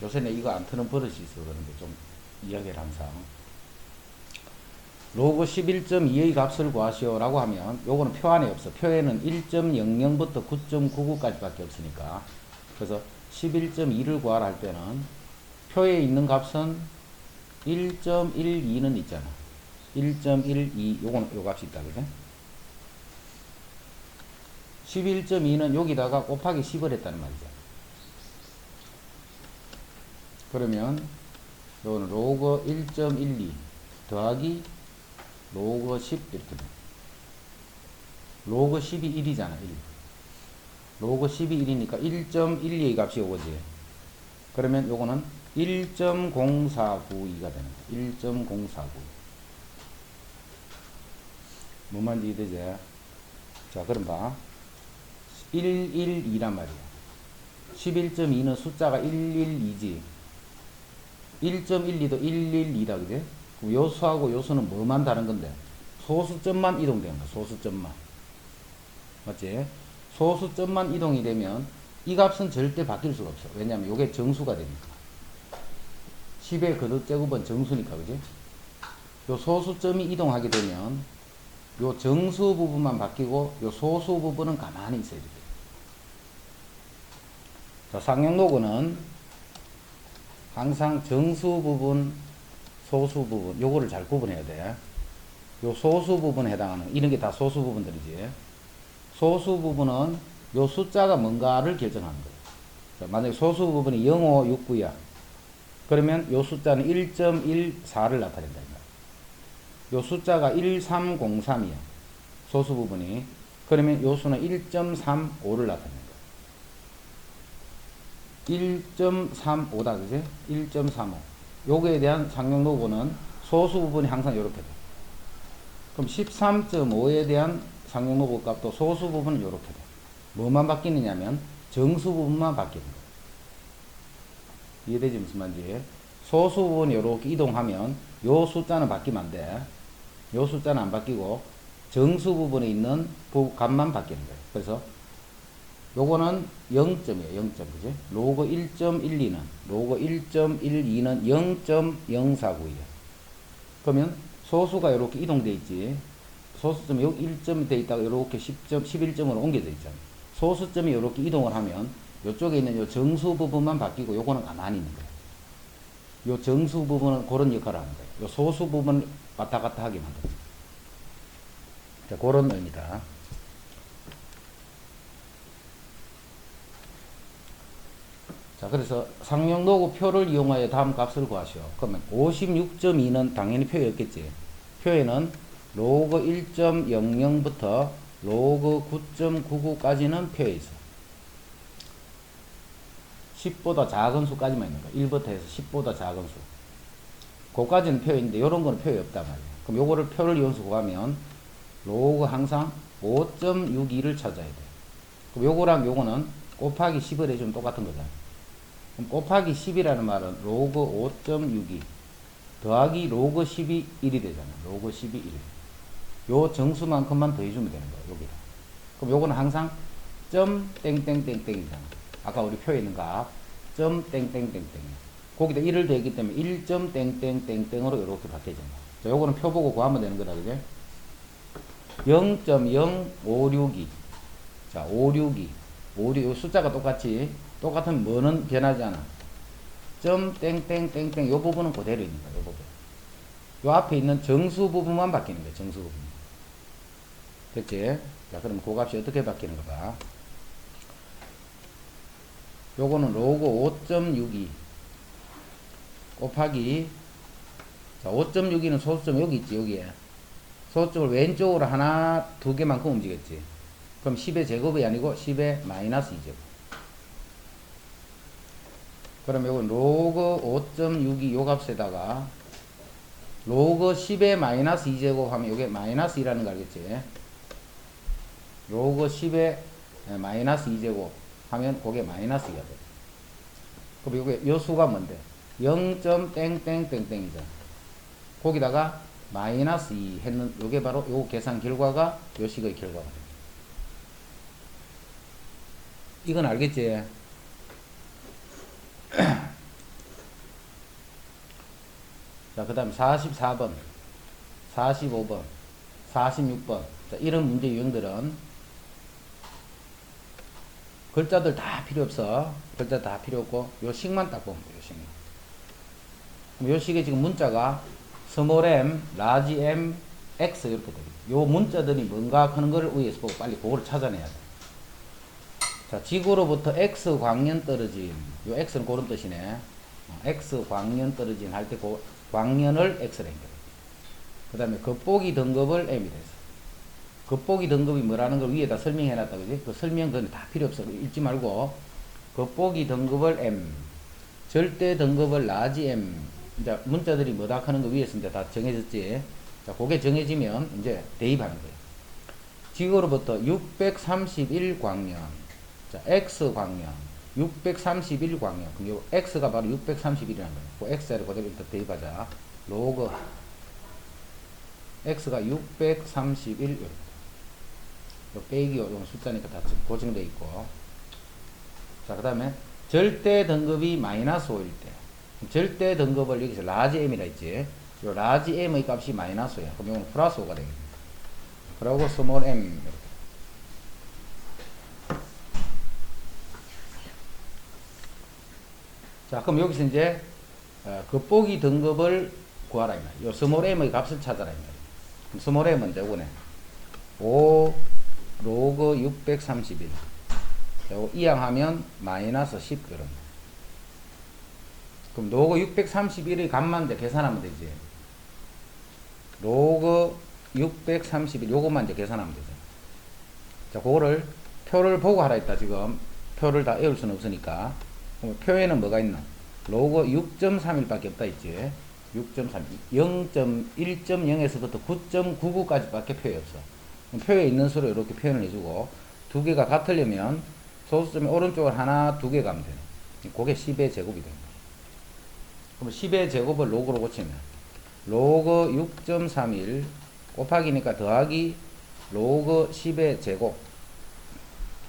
요새는 이거 안 트는 버릇이 있어 그런데 좀 이야기를 항상 로그 11.2의 값을 구하시오 라고 하면 요거는 표 안에 없어. 표에는 1.00부터 9.99까지 밖에 없으니까. 그래서 11.2를 구하라 할 때는 표에 있는 값은 1.12는 있잖아. 1.12 요거는 요 값이 있다 그죠? 11.2는 여기다가 곱하기 10을 했다는 말이죠. 그러면 요거는 로그 1.12 더하기 로그 10 이렇게 돼. 로그 10이 1이잖아. 1. 로그 10이 1이니까 1.12의 값이 요거지. 그러면 요거는 1.0492가 되는 거야. 1.049. 뭔 말인지 이해되지? 자, 그럼 봐. 112란 말이야. 11.2는 숫자가 112지. 1.12도 112다, 그지? 그럼 요수하고 요수는 뭐만 다른 건데? 소수점만 이동되는 거야, 소수점만. 맞지? 소수점만 이동이 되면 이 값은 절대 바뀔 수가 없어. 왜냐면 이게 정수가 되니까. 10의 거듭제곱은 정수니까, 그지? 요 소수점이 이동하게 되면 요 정수 부분만 바뀌고 요 소수 부분은 가만히 있어야 돼. 자, 상용로그는 항상 정수 부분, 소수 부분, 요거를 잘 구분해야 돼. 요 소수 부분에 해당하는, 이런 게 다 소수 부분들이지. 소수 부분은 요 숫자가 뭔가를 결정하는 거예요. 자, 만약에 소수 부분이 0569야. 그러면 요 숫자는 1.14를 나타낸다. 요 숫자가 1303이야. 소수 부분이. 그러면 요 수는 1.35를 나타낸다. 1.35다, 그지? 1.35. 요거에 대한 상용 로고는 소수 부분이 항상 이렇게 돼. 그럼 13.5에 대한 상용 로고 값도 소수 부분은 이렇게 돼. 뭐만 바뀌느냐면 정수 부분만 바뀌는 거야. 이해되지 무슨 말인지? 소수 부분이 이렇게 이동하면 요 숫자는 바뀌면 안 돼. 요 숫자는 안 바뀌고 정수 부분에 있는 값만 바뀌는 거예요. 그래서 요거는 0점이에요. 0점. 그지? 로그 1.12는 로그 1.12는 0.049이에요. 그러면 소수가 이렇게 이동돼 있지. 소수점이 여기 1점이 돼 있다가 이렇게 10점, 11점으로 옮겨져 있잖아요. 소수점이 이렇게 이동을 하면 이쪽에 있는 요 정수 부분만 바뀌고 요거는 가만히 있는 거예요. 요 정수 부분은 그런 역할을 하는 거예요. 요 소수 부분을 왔다 갔다 하게 만드는 거예요. 자, 그런 의미다. 자, 그래서 상용 로그 표를 이용하여 다음 값을 구하시오. 그러면 56.2는 당연히 표였겠지. 표에는 로그 1.00부터 로그 9.99까지는 표에 있어. 10보다 작은 수까지만 있는 거야. 1부터 해서 10보다 작은 수. 그거까지는 표에 있는데 이런 거는 표에 없단 말이야. 그럼 요거를 표를 이용해서 구하면 로그 항상 5.62를 찾아야 돼. 그럼 요거랑 요거는 곱하기 10을 해주면 똑같은 거잖아. 그럼 곱하기 10이라는 말은 로그 5.62 더하기 로그 10이 1이 되잖아. 로그 10이 1. 요 정수만큼만 더해주면 되는 거야. 여기다. 그럼 요거는 항상 점 땡땡땡땡이잖아. 아까 우리 표에 있는 값 점 땡땡땡땡. 거기다 1을 더했기 때문에 1점 땡땡땡땡으로 이렇게 바뀌어진다. 자, 요거는 표 보고 구하면 되는 거다. 그죠? 0.0562. 자, 562. 56, 숫자가 똑같이, 똑같은 뭐는 변하지 않아. 점, 땡땡땡땡, 요 부분은 그대로 있는 거야, 요 부분. 요 앞에 있는 정수 부분만 바뀌는 거야, 정수 부분. 됐지? 자, 그럼 그 값이 어떻게 바뀌는 거 봐. 요거는 로그 5.62 곱하기, 자, 5.62는 소수점 여기 있지, 여기에. 소수점을 왼쪽으로 하나, 두 개만큼 움직였지. 그럼 10의 제곱이 아니고 10의 마이너스 2제곱. 그럼 요건 로그 5.62 요 값에다가 로그 10의 마이너스 2제곱 하면 요게 마이너스 2라는 거 알겠지? 로그 10의 마이너스 2제곱 하면 그게 마이너스 2가 돼. 그럼 요게 요 수가 뭔데? 0.땡땡땡땡이잖아. 거기다가 마이너스 2 했는 요게 바로 요 계산 결과가 요 식의 결과가 돼. 이건 알겠지? 자, 그 다음에 44번, 45번, 46번. 자, 이런 문제 유형들은 글자들 다 필요 없어. 글자 다 필요 없고, 요 식만 딱 보면 돼요, 요 식만. 그럼 요 식에 지금 문자가 스몰 m, 라지 m, x 이렇게 되겠죠. 요 문자들이 뭔가 하는 걸 위에서 보고 빨리 그거를 찾아내야 돼. 자, 지구로부터 x 광년 떨어진, 요 x는 그런 뜻이네. x 광년 떨어진 할 때 그 광년을 x로 해요. 그 다음에 겉보기 등급을 m이 돼서. 겉보기 등급이 뭐라는 걸 위에다 설명해 놨다, 그지? 그 설명 그건 다 필요 없어. 읽지 말고, 겉보기 등급을 m, 절대 등급을 라지 m. 이제 문자들이 뭐다 하는 거 위에서 이제 다 정해졌지. 자, 그게 정해지면 이제 대입하는 거예요. 지구로부터 631광년. 자, x 광년. 631광년. 그럼 요 x가 바로 631이라는 거예요. 그 x를 그대로 일단 대입하자. 로그 x가 631. 요 빼기 요 숫자니까 다 고정되어 있고. 자, 그 다음에 절대 등급이 마이너스 5일 때. 절대 등급을 여기서 라지 m이라 했지. 요 라지 m의 값이 마이너스 5야. 그럼 이건 플러스 5가 되겠네. 그리고 스몰 m. 이렇게. 자, 그럼 여기서 이제 겉보기 등급을 구하라. 요 스몰 m의 값을 찾아라. 그럼 스몰 m은 이제 요거네. 5 로그 631. 요거 이항하면 마이너스 10 그럼. 그럼 로그 631의 값만 이제 계산하면 되지. 로그 631 요것만 이제 계산하면 되죠. 자, 그거를 표를 보고 하라 했다. 지금 표를 다 외울 수는 없으니까. 그럼 표에는 뭐가 있나? 로그 6.31밖에 없다 있지. 6.3 0.1.0에서부터 9.99까지 밖에 표에 없어. 표에 있는 수로 이렇게 표현을 해주고, 두 개가 같으려면 소수점의 오른쪽을 하나, 두 개 가면 되네. 그게 10의 제곱이 됩니다. 그럼 10의 제곱을 로그로 고치면 로그 6.31 곱하기니까 더하기 로그 10의 제곱.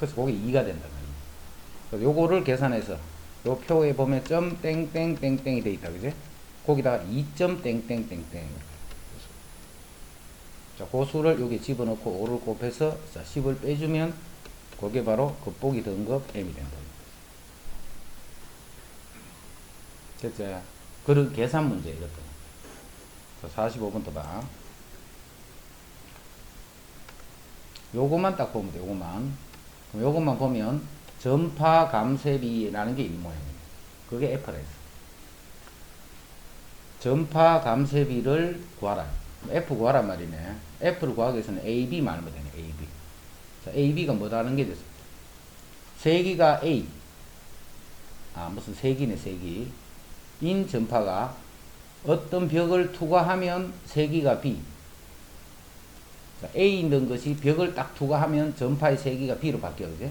그래서 그게 2가 된다. 요거를 계산해서 요 표에 보면 점 땡땡땡땡이 돼 있다. 그지? 거기다가 2점 땡땡땡땡. 자, 그 수를 여기 집어넣고 5를 곱해서 자, 10을 빼주면 그게 바로 겉보기 등급 m이 된다. 됐죠? 그런 계산 문제 이것도. 45번 또 봐. 요것만 딱 보면 돼. 요것만. 그럼 요것만 보면 전파 감쇄비라는 게 있는 모양이에요. 그게 F라 했어. 전파 감쇄비를 구하라. F 구하란 말이네. F를 구하기 위해서는 AB 말하면 되네. AB. 자, AB가 뭐다는 게 됐어. 세기가 A. 무슨 세기네, 세기. 인 전파가 어떤 벽을 투과하면 세기가 B. 자, A 있는 것이 벽을 딱 투과하면 전파의 세기가 B로 바뀌어. 그지?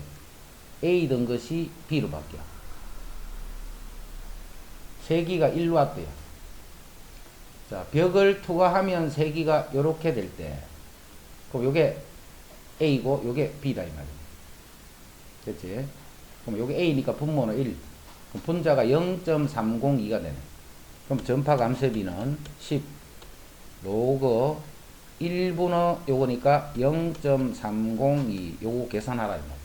A 든 것이 B로 바뀌어. 세기가 1로 왔대요. 자, 벽을 투과하면 세기가 요렇게 될 때, 그럼 요게 A고 요게 B다 이 말이야. 됐지? 그럼 요게 A니까 분모는 1. 그럼 분자가 0.302가 되네. 그럼 전파 감쇄비는 10 로그 1분의 요거니까 0.302 요거 계산하라 이 말이야.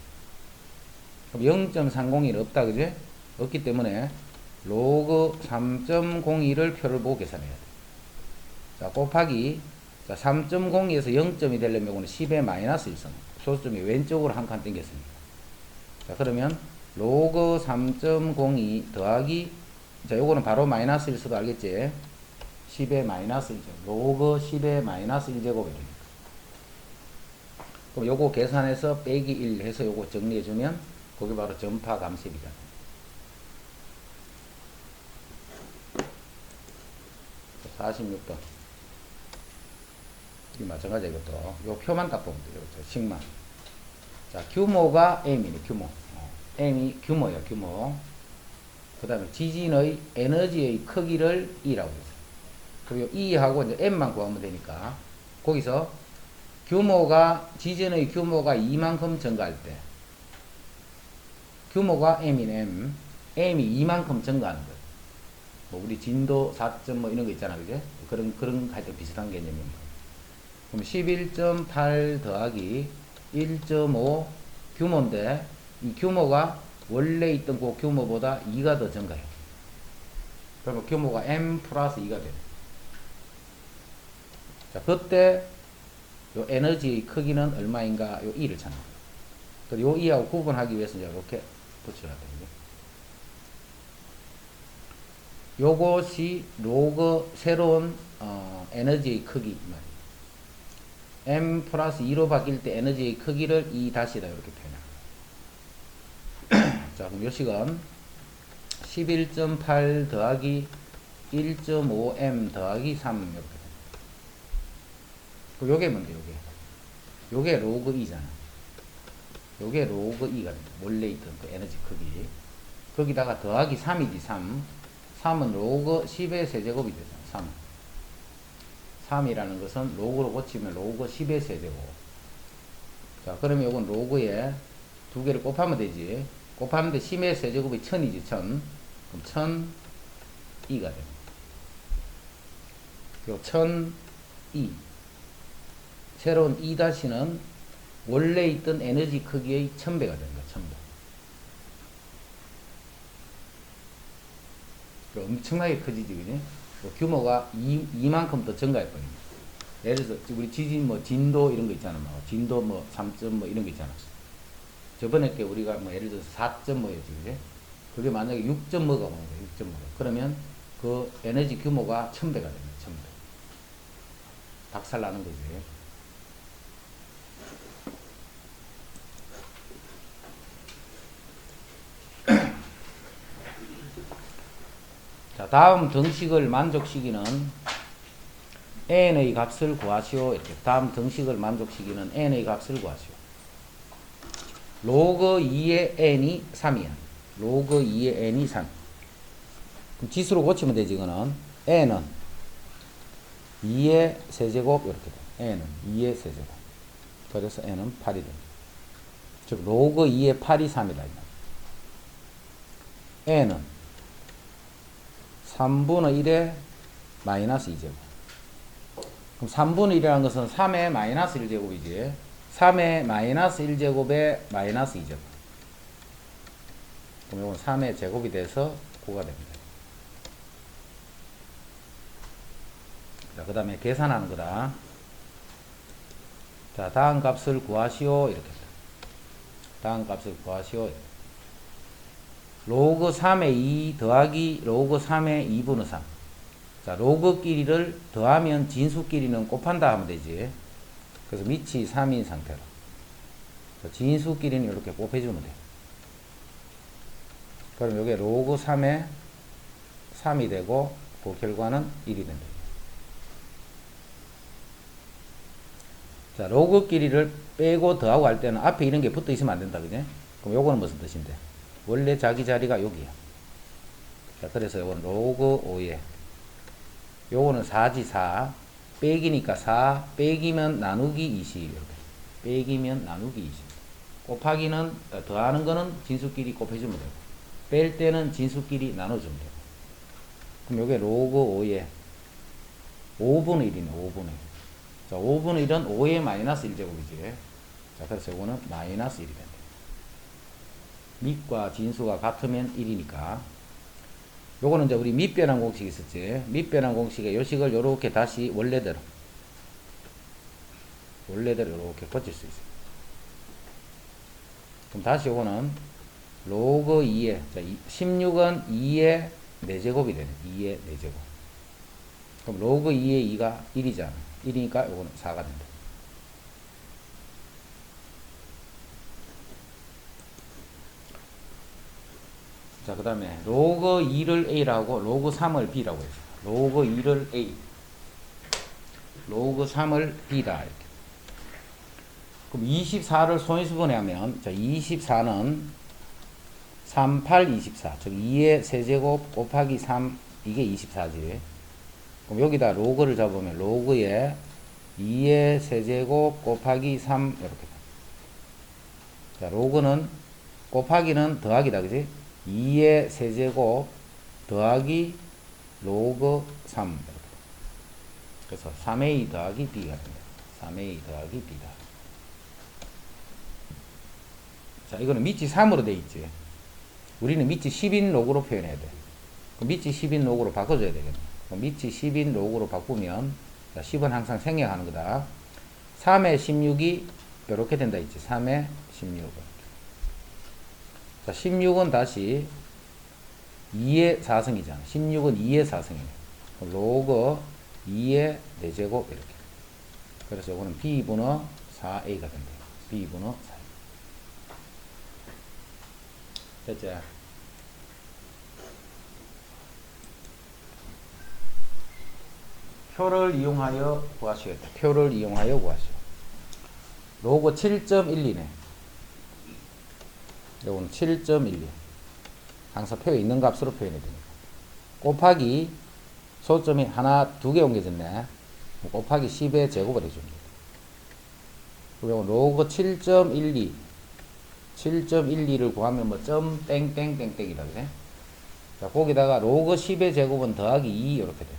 그럼 0.301은 없다, 그지? 없기 때문에 로그 3.02를 표를 보고 계산해야 돼. 자, 곱하기, 자, 3.02에서 0점이 되려면 이거는 10의 마이너스 1성. 소수점이 왼쪽으로 한 칸 당겼습니다. 자, 그러면 로그 3.02 더하기, 자, 요거는 바로 마이너스 1 써도 알겠지? 10의 마이너스 1제곱. 로그 10의 마이너스 1제곱이니까. 그럼 요거 계산해서 빼기 1 해서 요거 정리해주면 그게 바로 전파 감쇄비다. 자, 46번. 이 마찬가지야, 이것도. 요 표만 딱 보면 돼요. 식만. 자, 규모가 M이네, 규모. M이 규모야, 규모. 그 다음에 지진의 에너지의 크기를 E라고 했어요. 그리고 E하고 이제 M만 구하면 되니까, 거기서 규모가, 지진의 규모가 이만큼 증가할 때, 규모가 M인 M, M이 이만큼 증가하는 거예요. 뭐 우리 진도 4점 뭐 이런 거 있잖아, 그제? 그런 하여튼 비슷한 개념입니다. 그럼 11.8 더하기 1.5 규모인데, 이 규모가 원래 있던 그 규모보다 2가 더 증가해요. 그러면 규모가 m 플러스 2가 돼요. 자, 그때 요 에너지의 크기는 얼마인가? 요 2를 찾는 거예요. 그래서 요 2하고 구분하기 위해서 이제 이렇게 붙여야 됩니다. 요것이 로그 새로운 에너지의 크기 m 플러스 2로 바뀔 때 에너지의 크기를 2 다시다 이렇게 표현합니다. 자, 그럼 요식은 11.8 더하기 1.5m 더하기 3 이렇게 됩니다. 그럼 요게 뭔데, 요게 로그 2잖아. 요게 로그 2가 됩니다. 원래 있던 그 에너지 크기. 거기다가 더하기 3이지, 3. 3은 로그 10의 세제곱이 되잖아, 3. 3이라는 것은 로그로 고치면 로그 10의 세제곱. 자, 그러면 요건 로그에 두 개를 곱하면 되지. 곱하면 10의 세제곱이 1000이지, 1000. 그럼 1002가 됩니다. 요 1002. 새로운 2-는 원래 있던 에너지 크기의 1000배가 됩니다. 1000배. 엄청나게 커지지, 그지? 규모가 2만큼 더 증가할 겁니다. 예를 들어서, 우리 지진, 뭐, 진도 이런 거 있잖아. 뭐, 진도 뭐, 3점 뭐, 이런 거 있잖아. 저번에 게 우리가 뭐, 예를 들어서 4점 뭐였지, 그지? 그게 만약에 6점 뭐가 오는 거야, 6점 뭐가. 그러면 그 에너지 규모가 1000배가 됩니다. 1000배. 박살 나는 거지. 자, 다음 등식을 만족시키는 n의 값을 구하시오. 이렇게. 다음 등식을 만족시키는 n의 값을 구하시오. 로그 2의 n이 3이야. 로그 2의 n이 3. 그럼 지수로 고치면 되지, 이거는. n은 2의 세제곱, 이렇게 돼. n은 2의 세제곱. 그래서 n은 8이 됩니다. 즉, 로그 2의 8이 3이다. n은 3분의 1의 마이너스 2제곱. 그럼 3분의 1이라는 것은 3의 마이너스 1제곱이지. 3의 마이너스 1제곱의 마이너스 2제곱. 그럼 이건 3의 제곱이 돼서 9가 됩니다. 자, 그 다음에 계산하는 거다. 자, 다음 값을 구하시오. 이렇게. 다음 값을 구하시오. 로그 3의 2 더하기 로그 3의 2분의 3. 자, 로그끼리를 더하면 진수끼리는 곱한다 하면 되지. 그래서 밑이 3인 상태로. 진수끼리는 이렇게 곱해주면 돼. 그럼 여기 로그 3의 3이 되고, 그 결과는 1이 된다. 자, 로그끼리를 빼고 더하고 할 때는 앞에 이런 게 붙어 있으면 안 된다, 그지? 그럼 요거는 무슨 뜻인데? 원래 자기 자리가 여기야. 자, 그래서 요건 로그 5에. 요거는 4지, 4. 빼기니까 4. 빼기면 나누기 20. 이렇게. 빼기면 나누기 20. 곱하기는, 더하는 거는 진수끼리 곱해주면 되고. 뺄 때는 진수끼리 나눠주면 되고. 그럼 요게 로그 5에 5분의 1이네, 5분의 1. 자, 5분의 1은 5의 마이너스 1제곱이지. 자, 그래서 요거는 마이너스 1이 된다. 밑과 진수가 같으면 1이니까. 요거는 이제 우리 밑변환 공식이 있었지. 밑변환 공식의 요식을 요렇게 다시 원래대로 요렇게 고칠 수 있어요. 그럼 다시 요거는 로그 2에, 자, 16은 2의 4제곱이 되네. 2의 4제곱. 그럼 로그 2의 2가 1이잖아. 1이니까 요거는 4가 된다. 자, 그 다음에 로그 2를 A라고 로그 3을 B라고 했어. 로그 2를 A, 로그 3을 B다. 이렇게. 그럼 24를 소인수분해 하면, 자, 24는 3, 8, 24. 즉 2의 세제곱 곱하기 3, 이게 24지. 그럼 여기다 로그를 잡으면 로그에 2의 세제곱 곱하기 3 이렇게. 자, 로그는 곱하기는 더하기다, 그지? 2의 세제곱 더하기 로그 3 이렇게. 그래서 3a 더하기 b가 됩니다. 3a 더하기 b다. 자, 이거는 미치 3으로 돼 있지. 우리는 미치 10인 로그로 표현해야 돼. 그럼 미치 10인 로그로 바꿔줘야 되겠네. 그럼 미치 10인 로그로 바꾸면, 자, 10은 항상 생략하는 거다. 3의 16이 이렇게 된다 있지. 3의 16은. 자, 16은 다시 2의 4승이잖아. 16은 2의 4승이네. 로그 2의 4제곱 이렇게. 그래서 이거는 b분의 4a가 된다. b분의 4. 됐지? 표를 이용하여 구하시겠다. 표를 이용하여 구하시오. 로그 7.12네. 요건 7.12. 항상 표에 있는 값으로 표현해야 되니까. 곱하기 소점이 하나, 두 개 옮겨졌네. 곱하기 10의 제곱을 해줍니다. 그리고 로그 7.12. 7.12를 구하면 뭐 점 땡땡땡땡이다. 그래? 자, 거기다가 로그 10의 제곱은 더하기 2 이렇게 돼.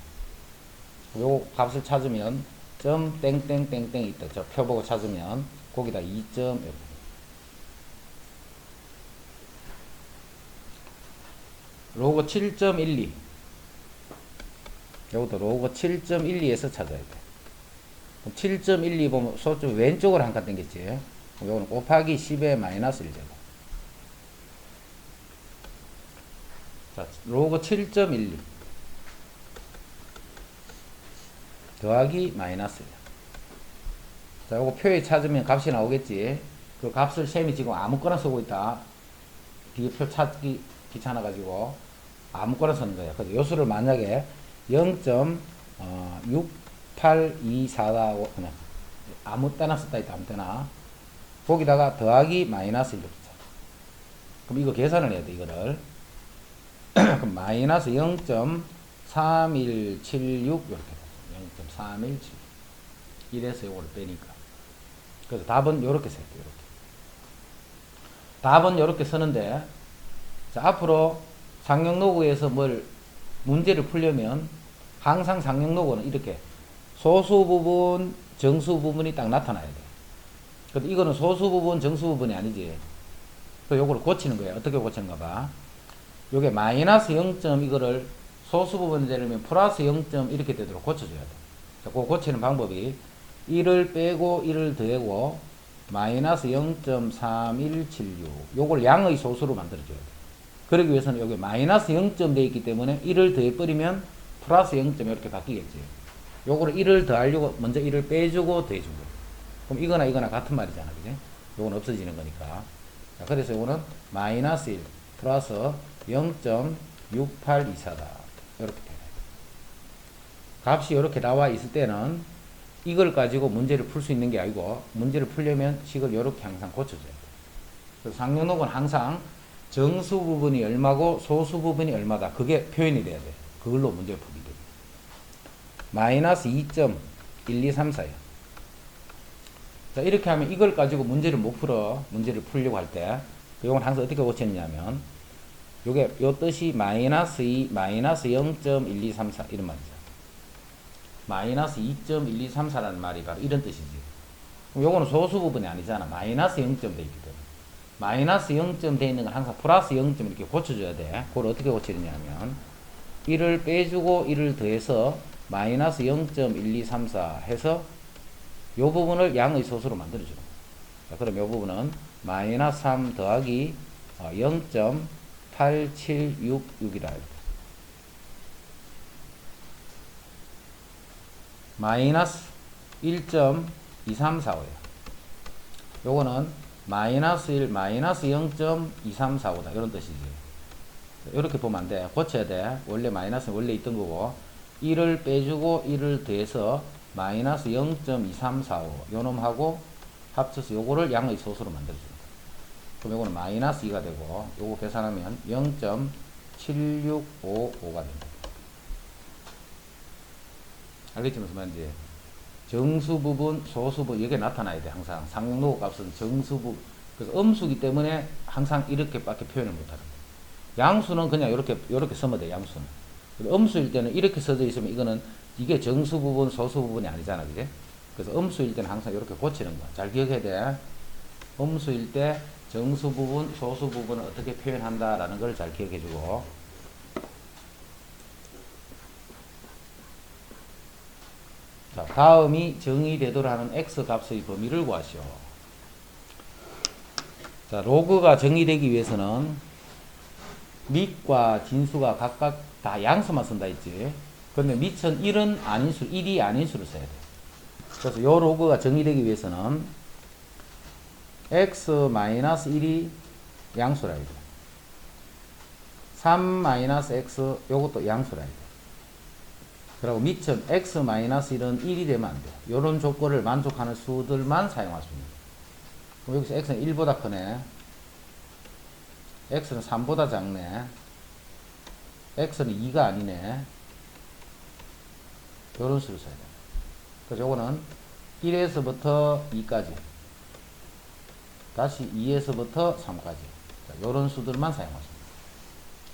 요 값을 찾으면 점 땡땡땡땡이 있다. 저 표 보고 찾으면 거기다 2점 이렇게. 로그 7.12. 요것도 로그 7.12에서 찾아야 돼. 7.12 보면 소점 왼쪽으로 한 칸 당겼지. 요거는 곱하기 10의 마이너스 1제곱. 자, 로그 7.12 더하기 마이너스 1. 자, 요거 표에 찾으면 값이 나오겠지. 그 값을 셈이 지금 아무거나 쓰고 있다. 뒤에 표 찾기 귀찮아가지고 아무거나 쓰는 거야. 그래서 요수를 만약에 0.6824가 그냥 아무 때나 썼다 있다. 아무 때나. 거기다가 더하기 마이너스 1로 쓰자. 그럼 이거 계산을 해야 돼. 이거를. 그럼 마이너스 0.3176 이렇게 돼. 0.3176. 이래서 이거를 빼니까. 그래서 답은 이렇게 써야 돼. 이렇게. 답은 이렇게 쓰는데, 자, 앞으로 상용로그에서 문제를 풀려면 항상 상용로그는 이렇게 소수 부분, 정수 부분이 딱 나타나야 돼. 근데 이거는 소수 부분, 정수 부분이 아니지. 그래서 요거를 고치는 거예요. 어떻게 고치는가 봐. 요게 마이너스 0. 이거를 소수 부분이 되려면 플러스 0. 이렇게 되도록 고쳐줘야 돼. 자, 그거 고치는 방법이 1을 빼고 1을 더하고 마이너스 0.3176. 요걸 양의 소수로 만들어줘야 돼. 그러기 위해서는 여기 마이너스 0. 되어 있기 때문에 1을 더해버리면 플러스 0. 이렇게 바뀌겠지. 요거를 1을 더하려고 먼저 1을 빼주고 더해주고. 그럼 이거나 이거나 같은 말이잖아. 그지? 요건 없어지는 거니까. 자, 그래서 요거는 마이너스 1 플러스 0.6824다. 이렇게 돼요. 값이 이렇게 나와 있을 때는 이걸 가지고 문제를 풀 수 있는 게 아니고 문제를 풀려면 식을 이렇게 항상 고쳐줘야 돼. 그래서 상용록은 항상 정수 부분이 얼마고 소수 부분이 얼마다. 그게 표현이 돼야 돼. 그걸로 문제를 풀게 돼. 마이너스 2.1234야. 자, 이렇게 하면 이걸 가지고 문제를 못 풀어. 문제를 풀려고 할 때. 이건 항상 어떻게 고쳤냐면, 요게, 요 뜻이 마이너스 2, 마이너스 0.1234 이런 말이죠. 마이너스 2.1234라는 말이 바로 이런 뜻이지. 요거는 소수 부분이 아니잖아. 마이너스 0점 돼 있기 때문에. 마이너스 0점 돼 있는 건 항상 플러스 0점 이렇게 고쳐줘야 돼. 그걸 어떻게 고치느냐면, 1을 빼주고 1을 더해서 마이너스 0.1234 해서 요 부분을 양의 소수로 만들어주는 거예요. 자, 그럼 요 부분은 마이너스 3 더하기 0.8766이라 해요. 마이너스 1.2345예요. 요거는 마이너스 1, 마이너스 0.2345다. 이런 뜻이지. 이렇게 보면 안 돼. 고쳐야 돼. 원래 마이너스는 원래 있던 거고, 1을 빼주고 1을 더해서 마이너스 0.2345 요놈하고 합쳐서 요거를 양의 소수로 만들어줍니다. 그럼 요거는 마이너스 2가 되고 요거 계산하면 0.7655가 됩니다. 알겠지 무슨 말인지? 정수 부분, 소수 부분 이게 나타나야 돼. 항상 상용로그 값은 정수 부분. 그래서 음수기 때문에 항상 이렇게밖에 표현을 못하는 거예요. 양수는 그냥 이렇게 쓰면 돼. 양수는 음수일 때는 이렇게 써져 있으면 이거는 이게 정수 부분, 소수 부분이 아니잖아. 그지? 그래서 음수일 때는 항상 이렇게 고치는 거야. 잘 기억해야 돼. 음수일 때 정수 부분, 소수 부분을 어떻게 표현한다라는 걸 잘 기억해 주고. 자, 다음이 정의되도록 하는 x 값의 범위를 구하시오. 자, 로그가 정의되기 위해서는 밑과 진수가 각각 다 양수만 쓴다 했지. 근데 밑은 1은 아닌수, 1이 아닌수를 써야 돼. 그래서 요 로그가 정의되기 위해서는 x-1이 양수라 해야 돼. 3-x 요것도 양수라 해야 돼. 그리고 밑은 x-1은 1이 되면 안 돼. 요런 조건을 만족하는 수들만 사용할 수 있는 거야. 그럼 여기서 x는 1보다 크네. x는 3보다 작네. x는 2가 아니네. 요런 수를 써야 돼. 그래서 요거는 1에서부터 2까지. 다시 2에서부터 3까지. 요런 수들만 사용할 수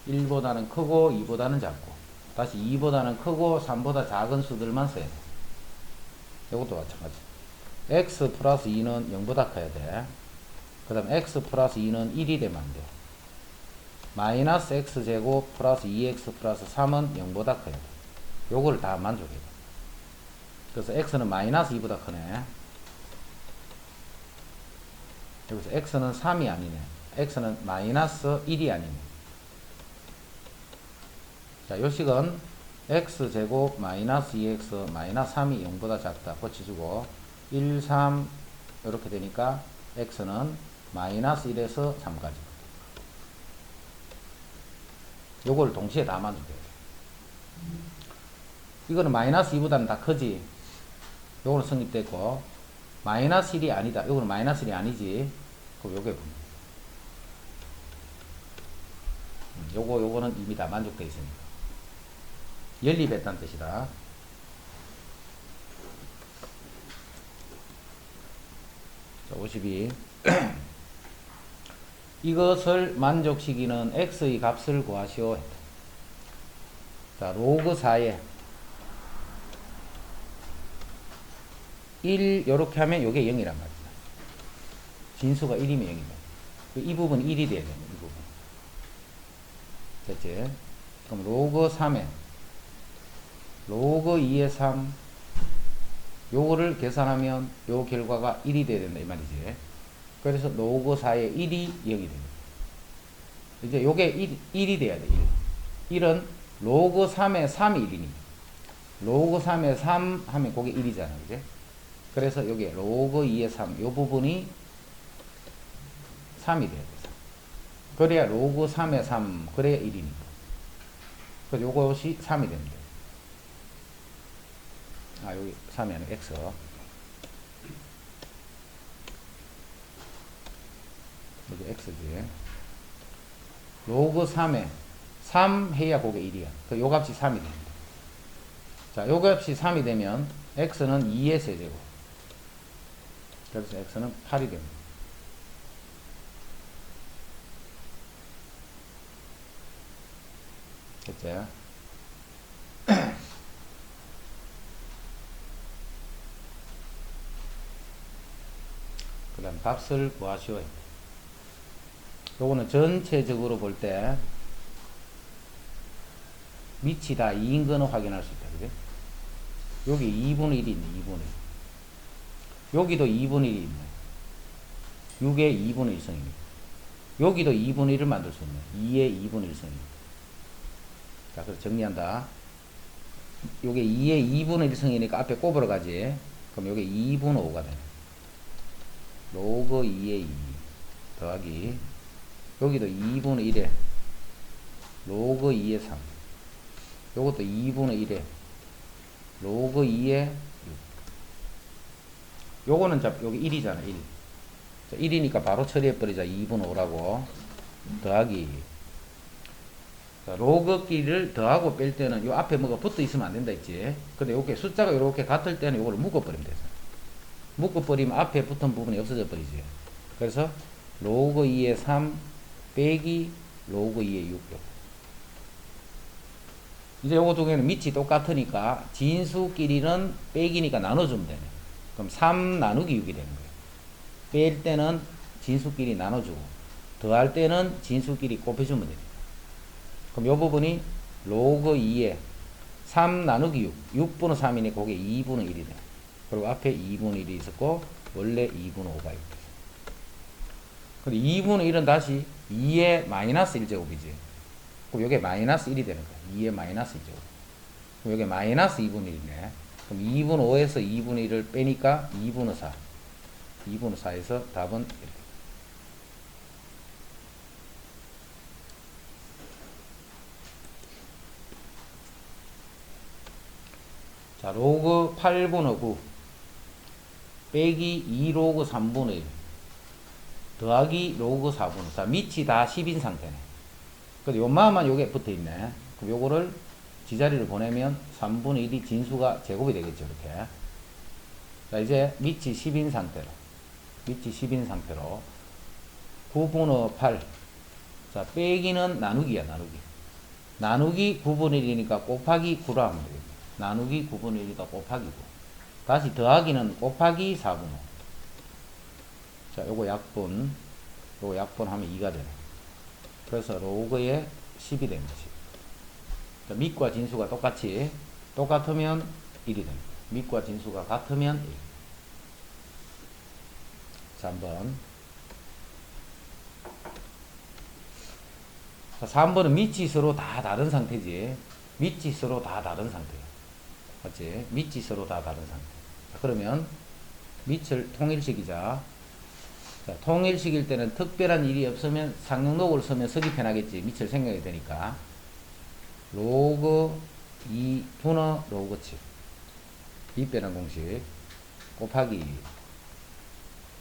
있습니다. 1보다는 크고 2보다는 작고. 다시 2보다는 크고 3보다 작은 수들만 써야 돼. 요것도 마찬가지. x 플러스 2는 0보다 커야 돼. 그 다음 x 플러스 2는 1이 되면 안 돼. 마이너스 x제곱 플러스 2x 플러스 3은 0보다 커야 돼. 요거를 다 만족해야 돼. 그래서 x는 마이너스 2보다 크네. 여기서 x는 3이 아니네. x는 마이너스 1이 아니네. 자, 요 식은 x제곱 마이너스 2x 마이너스 3이 0보다 작다 고쳐주고 1, 3 이렇게 되니까 x는 마이너스 1에서 3까지. 요걸 동시에 다 만족해야 돼. 이거는 마이너스 2보다는 다 크지. 요거는 성립됐고 마이너스 1이 아니다. 요거는 마이너스 1이 아니지. 그럼 요게 요거는 이미 다 만족되어 있으니까. 연립했다는 뜻이다. 자, 52. 이것을 만족시키는 x의 값을 구하시오. 자, 로그 4에 1 요렇게 하면 요게 0이란 말이야. 진수가 1이면 0이다. 이 부분 1이 돼야 돼. 이 부분. 됐지? 그럼 로그 3에 로그 2의 3 요거를 계산하면 요 결과가 1이 돼야 된다 이 말이지. 그래서 로그 4의 1이 0이 됩니다. 이제 요게 1이 돼야 돼. 1. 1은 로그 3의 3이 1이니 로그 3의 3 하면 그게 1이잖아. 그지? 그래서 여기 로그 2의 3 요 부분이 3이 돼야 돼. 3. 그래야 로그 3의 3 그래야 1이니까. 그래서 요것이 3이 됩니다. 아, 여기 3이 아니라 x. 여기 x지. 로그 3에 3 해야 그게 1이야. 그 요 값이 3이 됩니다. 자, 요 값이 3이 되면 x는 2의 세제곱. 그래서 x는 8이 됩니다. 됐죠? 그 다음 값을 구하시오. 요거는 전체적으로 볼 때 밑이 다 2인 거는 확인할 수 있다. 그죠? 여기 2분의 1이 있네. 2분의 1. 여기도 2분의 1이 있네. 6의 2분의 1성입니다. 여기도 2분의 1을 만들 수 있네. 2의 2분의 1성입니다. 자, 그래서 정리한다. 요게 2의 2분의 1성이니까 앞에 꼽으러 가지. 그럼 요게 2분의 5가 되네. 로그 2의 2 더하기 여기도 2분의 1에 로그 2의 3 요것도 2분의 1에 로그 2의 6 요거는 여기 1이잖아. 1. 자, 1이니까 바로 처리해버리자. 2분의 5라고 더하기 자, 로그끼리를 더하고 뺄 때는 요 앞에 뭐가 붙어 있으면 안 된다 했지. 근데 요게 숫자가 요렇게 같을 때는 요거를 묶어버리면 되죠. 묶어버리면 앞에 붙은 부분이 없어져 버리지. 그래서 로그 2의 3 빼기 로그 2의 6. 이제 요거 두 개는 밑이 똑같으니까 진수끼리는 빼기니까 나눠주면 되네. 그럼 3 나누기 6이 되는 거예요. 뺄 때는 진수끼리 나눠주고 더할 때는 진수끼리 곱해주면 됩니다. 그럼 요 부분이 로그 2에 3 나누기 6, 6분의 3이니 그게 2분의 1이 돼. 그리고 앞에 2분의 1이 있었고 원래 2분의 5가 있고. 그리고 2분의 1은 다시 2의 마이너스 1제곱이지. 그럼 요게 마이너스 1이 되는 거야. 2의 마이너스 1제곱. 그럼 요게 마이너스 2분의 1이네. 그럼 2분의 5에서 2분의 1을 빼니까 2분의 4. 2분의 4에서 답은 이렇게. 자, 로그 8분의 9 빼기 2 로그 3분의 1 더하기 로그 4분의 4. 밑이 다 10인 상태네. 근데 요만만 요게 붙어 있네. 그럼 요거를 지자리를 보내면 3분의 1이 진수가 제곱이 되겠죠. 이렇게. 자, 이제 밑이 10인 상태로. 밑이 10인 상태로 9분의 8. 자, 빼기는 나누기야, 나누기. 나누기 9분의 1이니까 곱하기 9라 하면 되겠네. 나누기 9분의 1이니까 곱하기 9. 다시 더하기는 곱하기 4분의 5. 자, 요거 약분. 요거 약분하면 2가 되네. 그래서 로그에 10이 되는 거지. 자, 밑과 진수가 똑같으면 1이 됩니다. 밑과 진수가 같으면 1. 자, 한번. 자, 3번은 밑이 서로 다 다른 상태지. 밑이 서로 다 다른 상태야. 맞지? 밑이 서로 다 다른 상태. 자, 그러면 밑을 통일시키자. 자, 통일시킬 때는 특별한 일이 없으면 상용록을 쓰면 쓰기 편하겠지. 밑을 생각해야 되니까. 로그 2 분의 로그 7. 밑배란 공식. 곱하기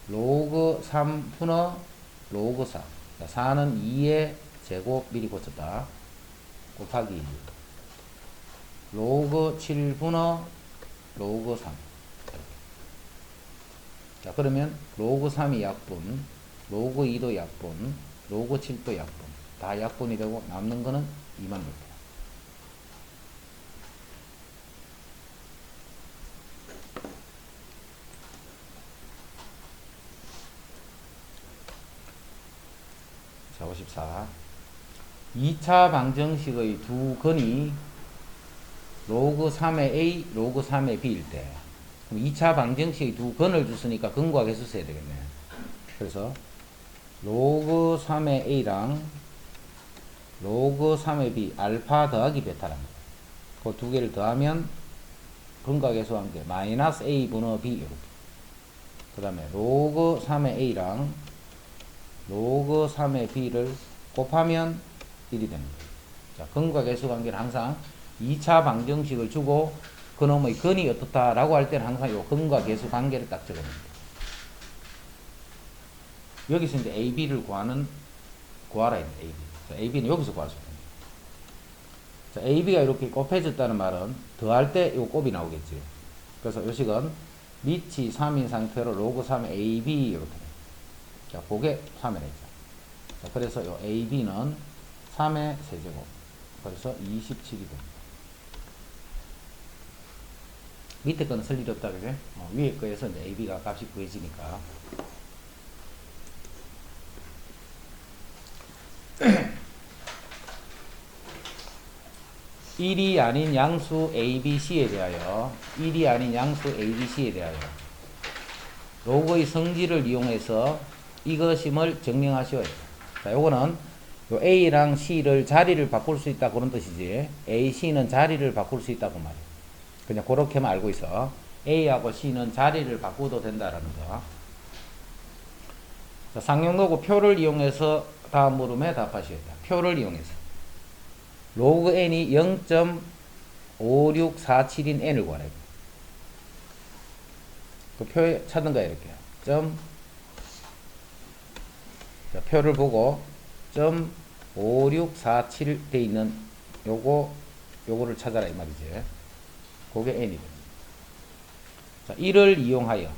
로그 3 분의 로그 4. 자, 4는 2의 제곱 미리 고쳤다. 곱하기 로그 7 분의 로그 3. 자, 그러면 로그 3이 약분, 로그 2도 약분, 로그 7도 약분. 다 약분이 되고 남는 거는 2만 볼게요. 자, 54. 2차 방정식의 두 근이 로그 3의 A, 로그 3의 B일 때, 그럼 2차 방정식의 두 근을 줬으니까 근과 계수 써야 되겠네. 그래서 로그 3의 A랑 로그 3의 B, 알파 더하기 베타랍니다. 그 두 개를 더하면 근과 계수한 게 마이너스 A 분의 B 이렇게. 그 다음에 로그 3의 A랑 로그 3의 B를 곱하면 1이 됩니다. 자, 근과 계수 관계는 항상 2차 방정식을 주고 그놈의 근이 어떻다라고 할 때는 항상 요 근과 계수 관계를 딱 적어줍니다. 여기서 이제 AB를 구하라 했네, AB. 자, AB는 여기서 구할 수 있습니다. 자, AB가 이렇게 곱해졌다는 말은 더할 때 요 곱이 나오겠지. 그래서 요 식은 밑이 3인 상태로 로그 3 AB 이렇게. 자, 그게 3의 있죠. 자, 그래서 요 AB는 3의 세제곱. 그래서 27이 됩니다. 밑에 거는 쓸 일이 없다, 그죠? 위에 거에서 이제 AB가 값이 구해지니까. (1이) 아닌 양수 ABC에 대하여 1이 아닌 양수 ABC에 대하여 로그의 성질을 이용해서 이것임을 증명하시오. 자, 요거는 요 A랑 C를 자리를 바꿀 수 있다 그런 뜻이지. A, C는 자리를 바꿀 수 있다고 말이야. 그냥 그렇게만 알고 있어. A하고 C는 자리를 바꾸도 된다라는 거. 자, 상용로그 표를 이용해서 다음 물음에 답하시겠다. 표를 이용해서 로그 n이 0.5647인 n을 구하래. 그 표에 찾은 거야 이렇게. 자, 표를 보고 0.5647 돼 있는 요거를 찾아라 이 말이지. 그게 n이 됩니다. 자, 이를 이용하여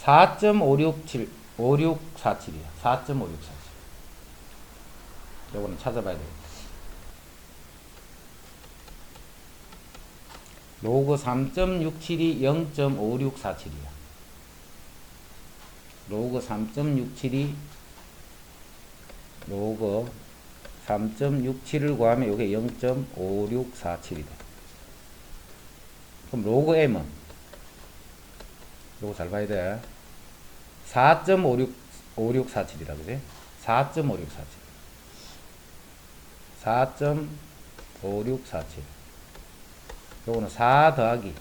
4.567 5647이야. 4.5647. 요거는 찾아봐야 되겠다. 로그 3.67이 0.5647이야. 로그 3.67이 로그 3.67을 구하면 이게 0.5647이다. 그럼 로그 m은 요거 잘 봐야 돼. 4.5647이다. 그지? 4.5647. 4.5647. 요거는 4 더하기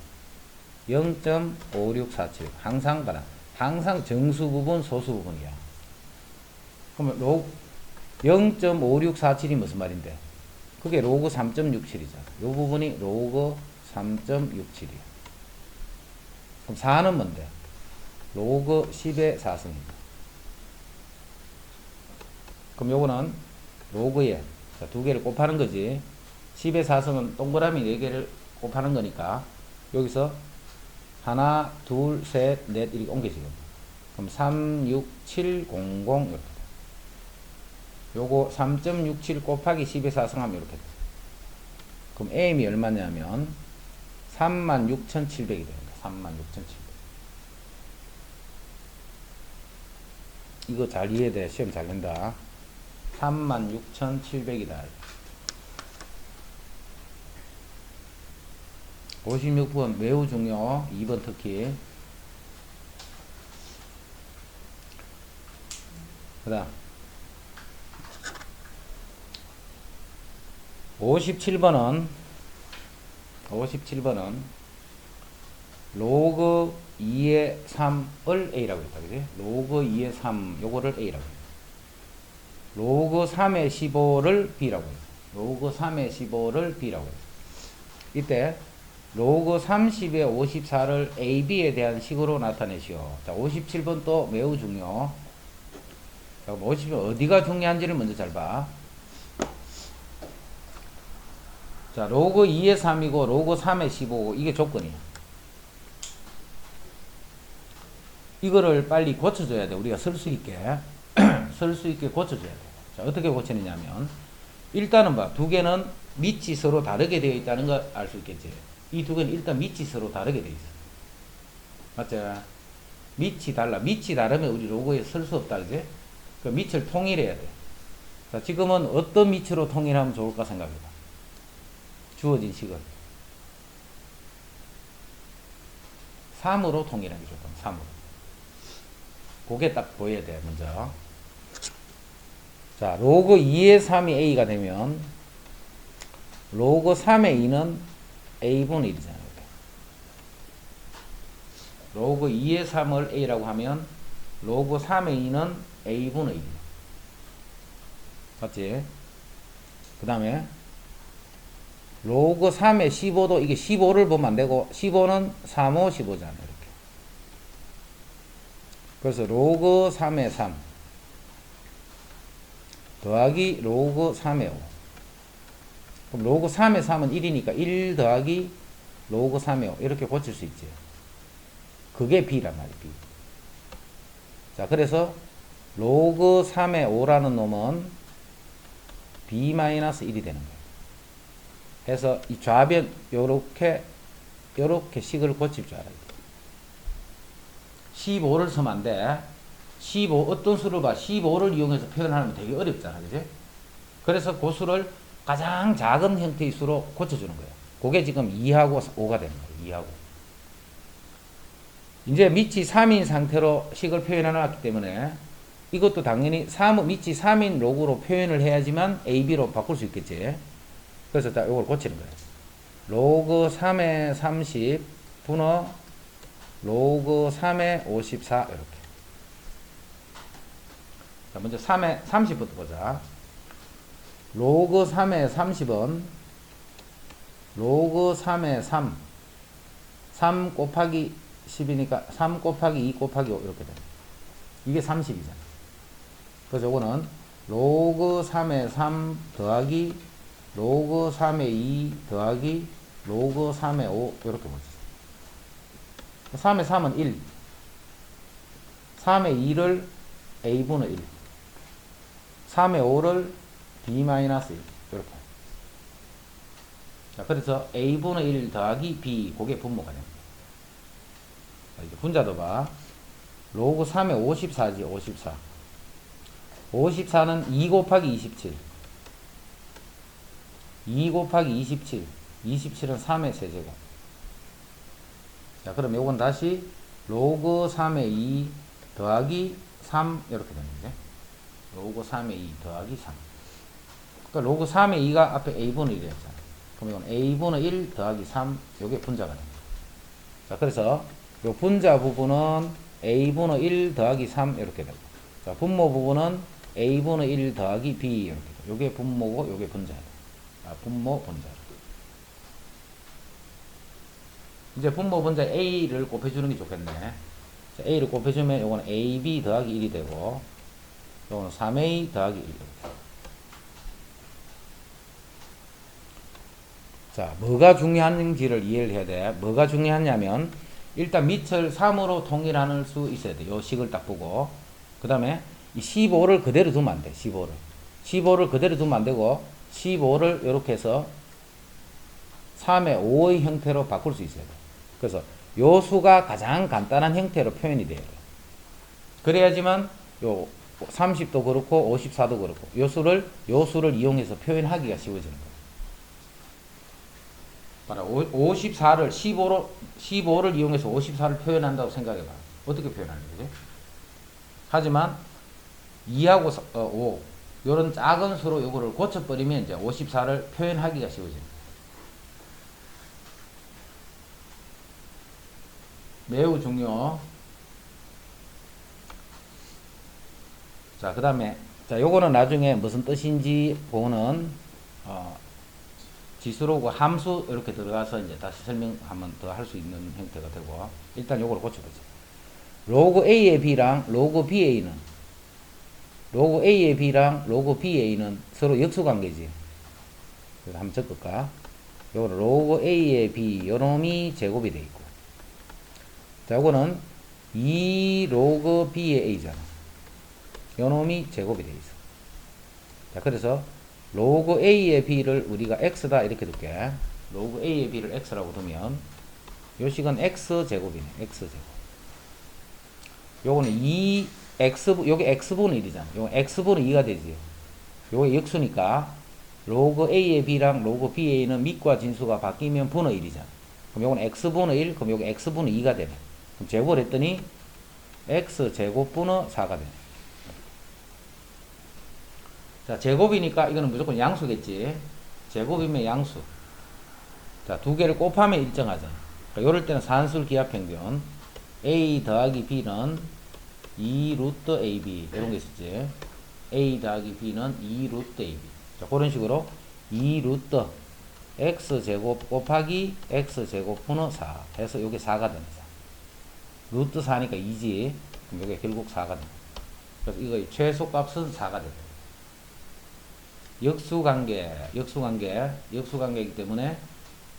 0.5647. 항상 봐라. 항상 정수 부분, 소수 부분이야. 그러면 로그 0.5647이 무슨 말인데? 그게 로그 3.67이잖아. 요 부분이 로그 3.67이야. 그럼 4는 뭔데? 로그 10의 4승입니다. 그럼 요거는 로그에 두 개를 곱하는 거지. 10의 4승은 동그라미 4개를 곱하는 거니까 여기서 하나, 둘, 셋, 넷 이렇게 옮겨지겠네. 그럼 3, 6, 7, 0, 0 이렇게 돼. 요거 3.67 곱하기 10의 4승하면 이렇게 돼. 그럼 M이 얼마냐면 36,700이 됩니다. 36,700. 이거 잘 이해돼. 시험 잘 낸다. 36,700이다. 56번 매우 중요. 2번 특히. 그 다음 57번은 로그 2의 3을 A라고 했다. 그지? 로그 2의 3 요거를 A라고 했다. 로그 3의 15를 B라고 했다. 로그 3의 15를 B라고 했다. 이때 로그 30의 54를 AB에 대한 식으로 나타내시오. 자, 57번 또 매우 중요. 자, 57번 어디가 중요한지를 먼저 잘 봐. 자, 로그 2의 3이고 로그 3의 15고 이게 조건이야. 이거를 빨리 고쳐줘야 돼. 우리가 쓸 수 있게 쓸 수 있게 고쳐줘야 돼. 자, 어떻게 고치느냐면 일단은 봐. 두 개는 밑이 서로 다르게 되어 있다는 걸 알 수 있겠지. 이 두 개는 일단 밑이 서로 다르게 되어 있어. 맞지? 밑이 달라. 밑이 다르면 우리 로고에 쓸 수 없다. 그지? 그 밑을 통일해야 돼. 자, 지금은 어떤 밑으로 통일하면 좋을까 생각해봐. 주어진 식을 3으로 통일하는 게 좋다. 3으로. 그게 딱 보여야 돼. 먼저. 자, 로그 2의 3이 A가 되면 로그 3의 2는 A분의 1이잖아요. 로그 2의 3을 A라고 하면 로그 3의 2는 A분의 1. 맞지? 그 다음에 로그 3의 15도 이게 15를 보면 안 되고 15는 3, 5, 15잖아요. 이렇게. 그래서 로그 3의 3 더하기 로그 3의 5. 그럼 로그 3의 3은 1이니까 1 더하기 로그 3의 5 이렇게 고칠 수 있지. 그게 B란 말이야. B. 자, 그래서 로그 3의 5라는 놈은 B-1이 되는 거예요. 해서 이 좌변 요렇게 식을 고칠 줄 알아야 돼. 15를 쓰면 안 돼. 15 어떤 수를 봐. 15를 이용해서 표현하면 되게 어렵잖아. 그지? 그래서 그 수를 가장 작은 형태의 수로 고쳐주는 거예요. 그게 지금 2하고 5가 되는 거예요. 2하고. 이제 밑이 3인 상태로 식을 표현해 놨기 때문에 이것도 당연히 밑이 3인 로그로 표현을 해야지만 AB로 바꿀 수 있겠지. 그래서 딱 이걸 고치는 거예요. 로그 3의 30 분어 로그 3의 54 이렇게. 자, 먼저 3의 30부터 보자. 로그 3의 30은 로그 3의 3 곱하기 10이니까 3 곱하기 2 곱하기 5 이렇게 돼. 이게 30이잖아. 그래서 이거는 로그 3의 3 더하기 로그 3의 2 더하기 로그 3의 5 이렇게 보죠. 3의 3은 1 3의 2를 A분의 1 3의 5를 B-1 이렇게. 자, 그래서 a분의 1 더하기 b, 그게 분모가 됩니다. 자, 이제 분자도 봐. 로그 3에 54지, 54. 54는 2 곱하기 27. 2 곱하기 27. 27은 3의 세제곱. 자, 그럼 요건 다시 로그 3의 2 더하기 3 이렇게 됩니다. 로그 3의 2 더하기 3. 그러니까 로그 3의 2가 앞에 a분의 1이었잖아. 그럼 이건 a분의 1 더하기 3, 요게 분자가 됩니다. 자, 그래서 요 분자 부분은 a분의 1 더하기 3 이렇게 되고, 자, 분모 부분은 a분의 1 더하기 b 이렇게 되고, 요게 분모고 요게 분자다. 아, 분모 분자. 이제 분모 분자 a를 곱해주는 게 좋겠네. 자, a를 곱해주면 요거는 ab 더하기 1이 되고, 요거는 3a 더하기 1이 됩니다. 자, 뭐가 중요한지를 이해를 해야 돼. 뭐가 중요하냐면, 일단 밑을 3으로 통일할 수 있어야 돼. 요 식을 딱 보고. 그 다음에 이 15를 그대로 두면 안 돼. 15를. 15를 그대로 두면 안 되고, 15를 이렇게 해서 3의 5의 형태로 바꿀 수 있어야 돼. 그래서 요 수가 가장 간단한 형태로 표현이 돼야 돼. 그래야지만 요 30도 그렇고 54도 그렇고 요 수를 이용해서 표현하기가 쉬워지는 거야. 54를 15를 이용해서 54를 표현한다고 생각해봐. 어떻게 표현하는 거지? 하지만 2하고 5 요런 작은 수로 요거를 고쳐버리면 이제 54를 표현하기가 쉬워지는 거야. 매우 중요. 자, 그 다음에 자, 요거는 나중에 무슨 뜻인지 보는 지수로고 함수 이렇게 들어가서 이제 다시 설명 한번 더 할 수 있는 형태가 되고, 일단 요걸 고쳐보자. 로그 A의 B랑 로그 BA는 로그 A의 B랑 로그 BA는 서로 역수관계지. 그래서 한번 적을까? 요거는 로그 A의 B 요놈이 제곱이 돼 있고, 자, 요거는 2 로그 B의 A잖아. 요놈이 제곱이 돼 있어. 자, 그래서 로그 A의 B를 우리가 X다 이렇게 둘게. 로그 A의 B를 X라고 두면 요 식은 X제곱이네. X제곱. 요거는 2X, 요게 X분의 1이잖아. 요거 X분의 2가 되지. 요게 역수니까 로그 A의 B랑 로그 BA는 밑과 진수가 바뀌면 분의 1이잖아. 그럼 요건 X분의 1, 그럼 요게 X분의 2가 되네. 그럼 제곱을 했더니 X제곱분의 4가 되네. 자, 제곱이니까 이거는 무조건 양수겠지. 제곱이면 양수. 자, 두 개를 곱하면 일정하잖아. 그러니까 요럴 때는 산술 기하평균 A 더하기 B는 2 루트 AB 이런 게 있었지. A 더하기 B는 2 루트 AB. 자, 그런 식으로 2 루트 X제곱 곱하기 X제곱분의 4 해서 요게 4가 됩니다. 루트 4니까 2지. 그럼 요게 결국 4가 됩니다. 그래서 이거 최소값은 4가 됩니다. 역수관계이기 때문에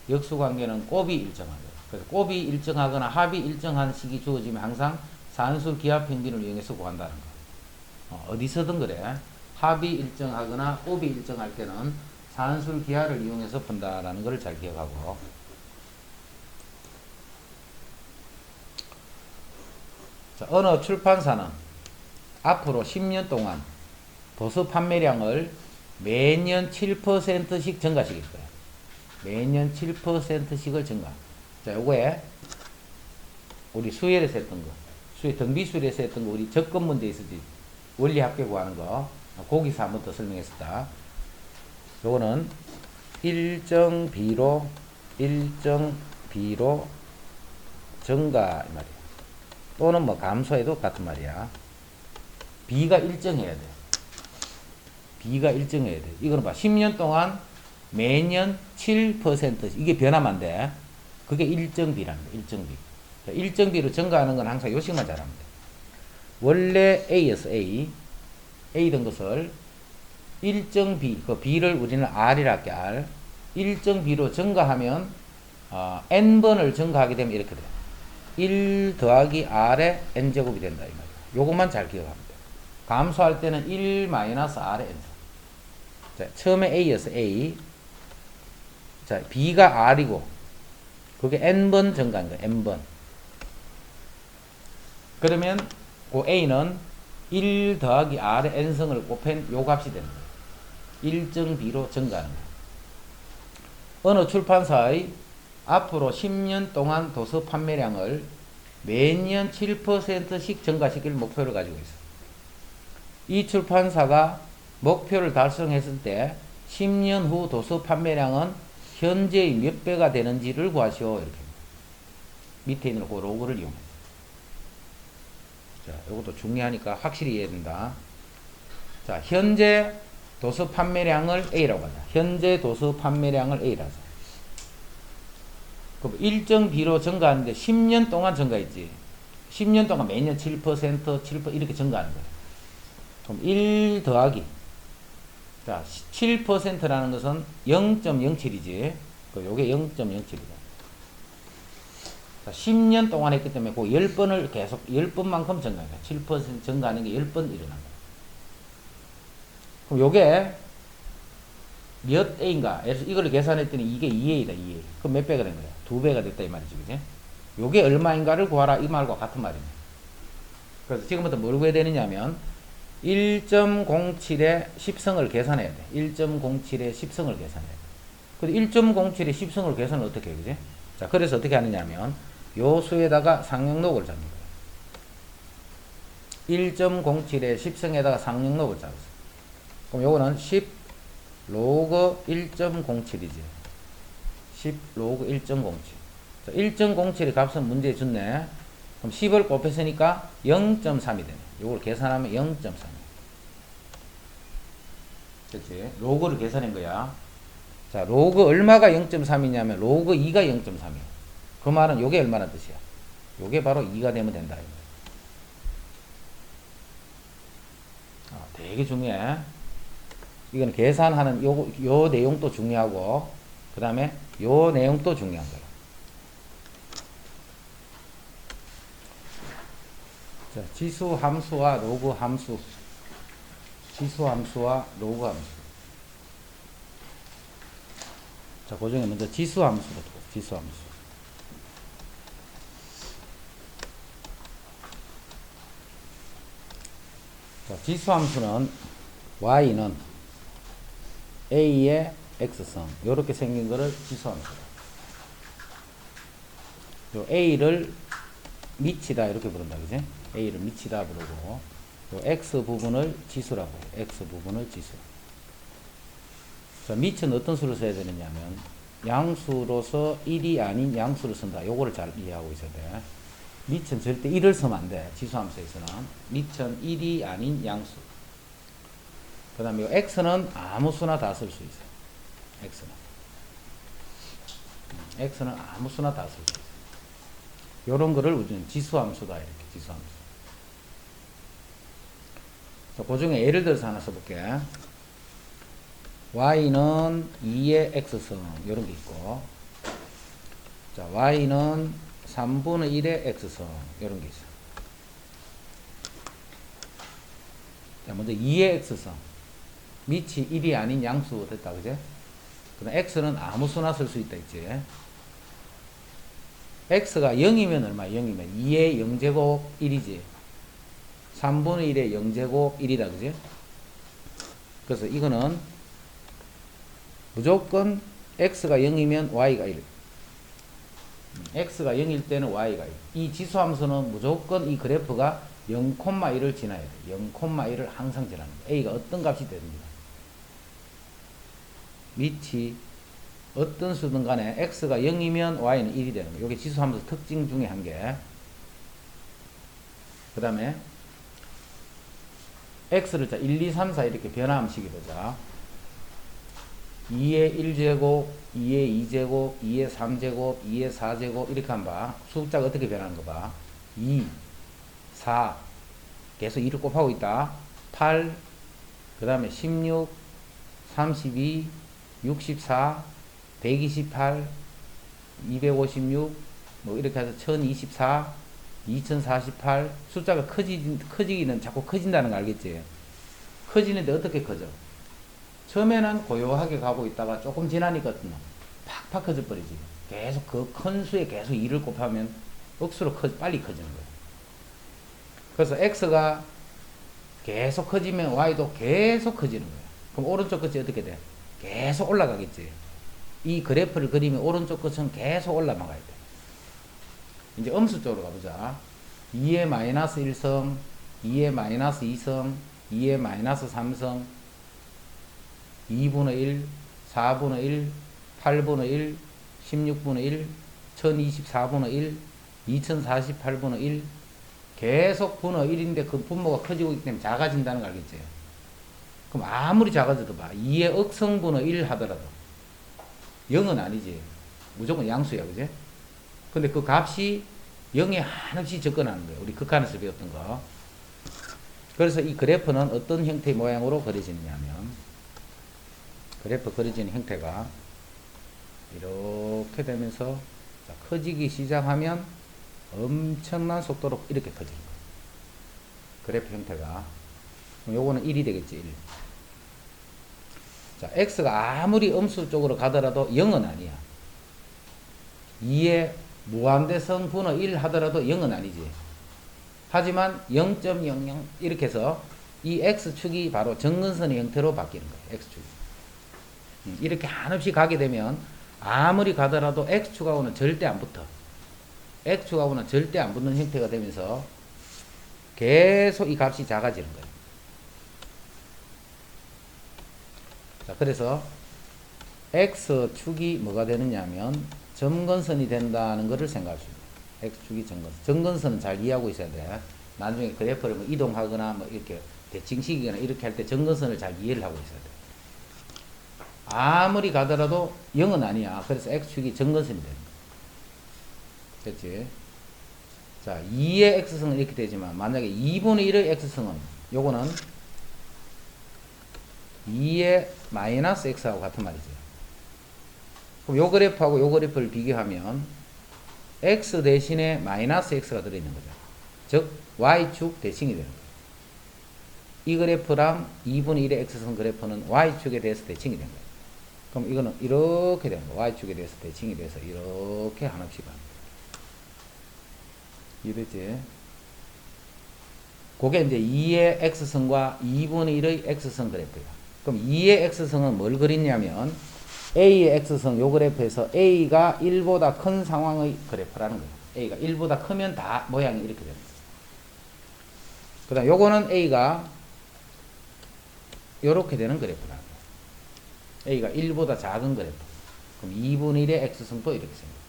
역수관계는 곱이 일정하죠. 그래서 곱이 일정하거나 합이 일정한 식이 주어지면 항상 산술 기하평균을 이용해서 구한다는 거. 어디서든 그래. 합이 일정하거나 곱이 일정할 때는 산술 기하를 이용해서 푼다라는 걸 잘 기억하고. 자, 어느 출판사는 앞으로 10년 동안 도서 판매량을 매년 7%씩 증가시킬 거예요. 매년 7%씩을 증가. 자, 요거에 우리 수열에서 했던 거, 등비수열에서 했던 거, 우리 접근 문제 있었지. 원리 합계 구하는 거. 거기서 한번 더 설명했었다. 요거는 일정 비로 증가 이 말이야. 또는 뭐 감소해도 같은 말이야. B가 일정해야 돼. B가 일정해야 돼. 이거는 봐. 10년 동안 매년 7% 이게 변하면 안 돼. 그게 일정비라는 거야. 일정비. 일정비로 증가하는 건 항상 요식만 잘하면 돼. 원래 A였어. A던 것을 일정비, 그 B를 우리는 R이라 할게. R. 일정비로 증가하면 N번을 증가하게 되면 이렇게 돼. 1 더하기 R의 N제곱이 된다. 이 말이야. 요것만 잘 기억하면 돼. 감소할 때는 1 마이너스 R의 N. 자, 처음에 A였어. A. 자, B가 R이고, 그게 N번 증가한 거야, N번. 그러면, 그 A는 1 더하기 R의 N승을 곱한 요 값이 되는 거야. 일정 B로 증가하는 거야. 어느 출판사의 앞으로 10년 동안 도서 판매량을 매년 7%씩 증가시킬 목표를 가지고 있어. 이 출판사가 목표를 달성했을 때 10년 후 도서 판매량은 현재의 몇 배가 되는지를 구하시오. 이렇게. 밑에 있는 그 로그를 이용해. 자, 이것도 중요하니까 확실히 이해된다. 자, 현재 도서 판매량을 A라고 하자. 현재 도서 판매량을 A라고 하자. 그럼 일정 B로 증가하는데 10년 동안 증가했지. 10년 동안 매년 7%, 7% 이렇게 증가하는 거야. 그럼 1 더하기. 자, 7%라는 것은 0.07이지. 요게 0.07이다. 자, 10년 동안 했기 때문에 그 10번을 계속, 10번만큼 증가한 거야. 7% 증가하는 게 10번 일어난 거야. 그럼 요게 몇 A인가? 이걸 계산했더니 이게 2A다, 2A. 그럼 몇 배가 된 거야? 2배가 됐다, 이 말이지, 그지? 요게 얼마인가를 구하라, 이 말과 같은 말이네. 그래서 지금부터 뭘 구해야 되느냐면, 1.07의 10성을 계산해야 돼. 1.07의 10성을 계산해야 돼. 근데 1.07의 10성을 계산을 어떻게 해, 그지? 자, 그래서 어떻게 하느냐면, 요 수에다가 상역록을 잡는 거야. 1.07의 10성에다가 상역록을 잡았어. 그럼 요거는 10 로그 1.07이지. 10 로그 1.07. 1.07의 값은 문제에 줬네. 그럼 10을 곱했으니까 0.3이 되네. 요걸 계산하면 0.3. 그렇지? 로그를 계산한 거야. 자, 로그 얼마가 0.3이냐면 로그 2가 0.3이야. 그 말은 요게 얼마나 뜻이야? 요게 바로 2가 되면 된다. 되게 중요해. 이건 계산하는 요 내용도 중요하고, 그 다음에 요 내용도 중요한 거야. 자, 지수 함수와 로그 함수. 지수 함수와 로그 함수. 자, 그 중에 먼저 지수 함수부터. 지수 함수. 자, 지수 함수는 y는 a의 x성 요렇게 생긴 거를 지수 함수다. 요 a를 미치다 이렇게 부른다, 그지? a를 미치다 부르고, 요 x 부분을 지수라고 해요. x 부분을 지수. 자, 미치는 어떤 수를 써야 되느냐면 양수로서 1이 아닌 양수를 쓴다. 요거를 잘 이해하고 있어야 돼. 미천 절대 1을 쓰면 안 돼. 지수함수에서는 미천 1이 아닌 양수. 그 다음에 요 x는 아무 수나 다 쓸 수 있어요. x는 아무 수나 다 쓸 수 있어요. 요런 거를 우리는 지수함수다, 이렇게 지수함수. 자, 그 중에 예를 들어서 하나 써볼게. y는 2의 x승 요런 게 있고, 자, y는 3분의 1의 x승 요런 게 있어. 자, 먼저 2의 x승 밑이 1이 아닌 양수 됐다, 그제? 그럼 x는 아무 수나 쓸 수 있다, 있지? x가 0이면 얼마야? 0이면 2의 0제곱 1이지. 3분의 1의 0제곱 1이다, 그지? 그래서 이거는 무조건 x가 0이면 y가 1. x가 0일 때는 y가 1. 이 지수함수는 무조건 이 그래프가 0,1을 지나야 돼. 0,1을 항상 지나는 거야. a가 어떤 값이 됩니다. 밑이 어떤 수든 간에 x가 0이면 y는 1이 되는 거예요. 이게 지수함수 특징 중에 한 개. 그 다음에 x를 자 1, 2, 3, 4 이렇게 변화함 시켜보자. 2의 1제곱, 2의 2제곱, 2의 3제곱, 2의 4제곱 이렇게 하면 봐. 숫자가 어떻게 변하는 거 봐. 2, 4 계속 2를 곱하고 있다. 8, 그 다음에 16, 32, 64, 128, 256, 뭐 이렇게 해서 1024, 2048 숫자가 커지기는 자꾸 커진다는 거 알겠지? 커지는데 어떻게 커져? 처음에는 고요하게 가고 있다가 조금 지나니까 팍 팍팍 커져 버리지. 계속 그 큰 수에 계속 2를 곱하면 억수로 빨리 커지는 거예요. 그래서 x가 계속 커지면 y도 계속 커지는 거예요. 그럼 오른쪽 끝이 어떻게 돼? 계속 올라가겠지. 이 그래프를 그리면 오른쪽 끝은 계속 올라가야 돼. 이제 음수 쪽으로 가보자. 2의 마이너스 1성, 2의 마이너스 2성, 2의 마이너스 3성, 2분의 1, 4분의 1, 8분의 1, 16분의 1, 1024분의 1, 2048분의 1, 계속 분의 1인데 그 분모가 커지고 있기 때문에 작아진다는 거 알겠지? 그럼 아무리 작아져도 봐. 2의 억성분의 1 하더라도 0은 아니지. 무조건 양수야, 그지? 근데 그 값이 0에 한없이 접근하는 거예요. 우리 극한에서 배웠던 거. 그래서 이 그래프는 어떤 형태의 모양으로 그려지느냐면, 그래프 그려지는 형태가 이렇게 되면서 커지기 시작하면 엄청난 속도로 이렇게 커지는 거예요. 그래프 형태가. 그럼 요거는 1이 되겠지, 1. 자, x가 아무리 음수 쪽으로 가더라도 0은 아니야. 2의 무한대성 분의 1 하더라도 0은 아니지. 하지만 0.00 이렇게 해서 이 x축이 바로 정근선의 형태로 바뀌는 거예요. x축이. 이렇게 한없이 가게 되면 아무리 가더라도 x축하고는 절대 안 붙어. x축하고는 절대 안 붙는 형태가 되면서 계속 이 값이 작아지는 거예요. 자, 그래서 x축이 뭐가 되느냐 하면 점근선이 된다는 것을 생각할 수 있습니다. x축이 점근선. 점근선은 잘 이해하고 있어야 돼. 나중에 그래프를 뭐 이동하거나 뭐 이렇게 대칭시키거나 이렇게 할 때 점근선을 잘 이해를 하고 있어야 돼. 아무리 가더라도 0은 아니야. 그래서 x축이 점근선이 됩니다. 됐지? 자, 2의 x승은 이렇게 되지만 만약에 2분의 1의 x승은 요거는 2의 마이너스 x하고 같은 말이지. 그럼 요 그래프하고 요 그래프를 비교하면 x 대신에 마이너스 x가 들어있는 거죠. 즉 y축 대칭이 되는 거예요. 이 그래프랑 2분의 1의 x승 그래프는 y축에 대해서 대칭이 된 거예요. 그럼 이거는 이렇게 되는 거예요. y축에 대해서 대칭이 돼서 이렇게 한없이 갑니다. 이해됐지? 그게 이제 2의 x승과 2분의 1의 x승 그래프예요. 그럼 2의 x승은 뭘 그리냐면 a의 x승 요 그래프에서 a가 1보다 큰 상황의 그래프라는 거예요. a가 1보다 크면 다 모양이 이렇게 됩니다. 그 다음 요거는 a가 요렇게 되는 그래프라는 거예요. a가 1보다 작은 그래프. 그럼 2분의 1의 x승도 이렇게 생깁니다.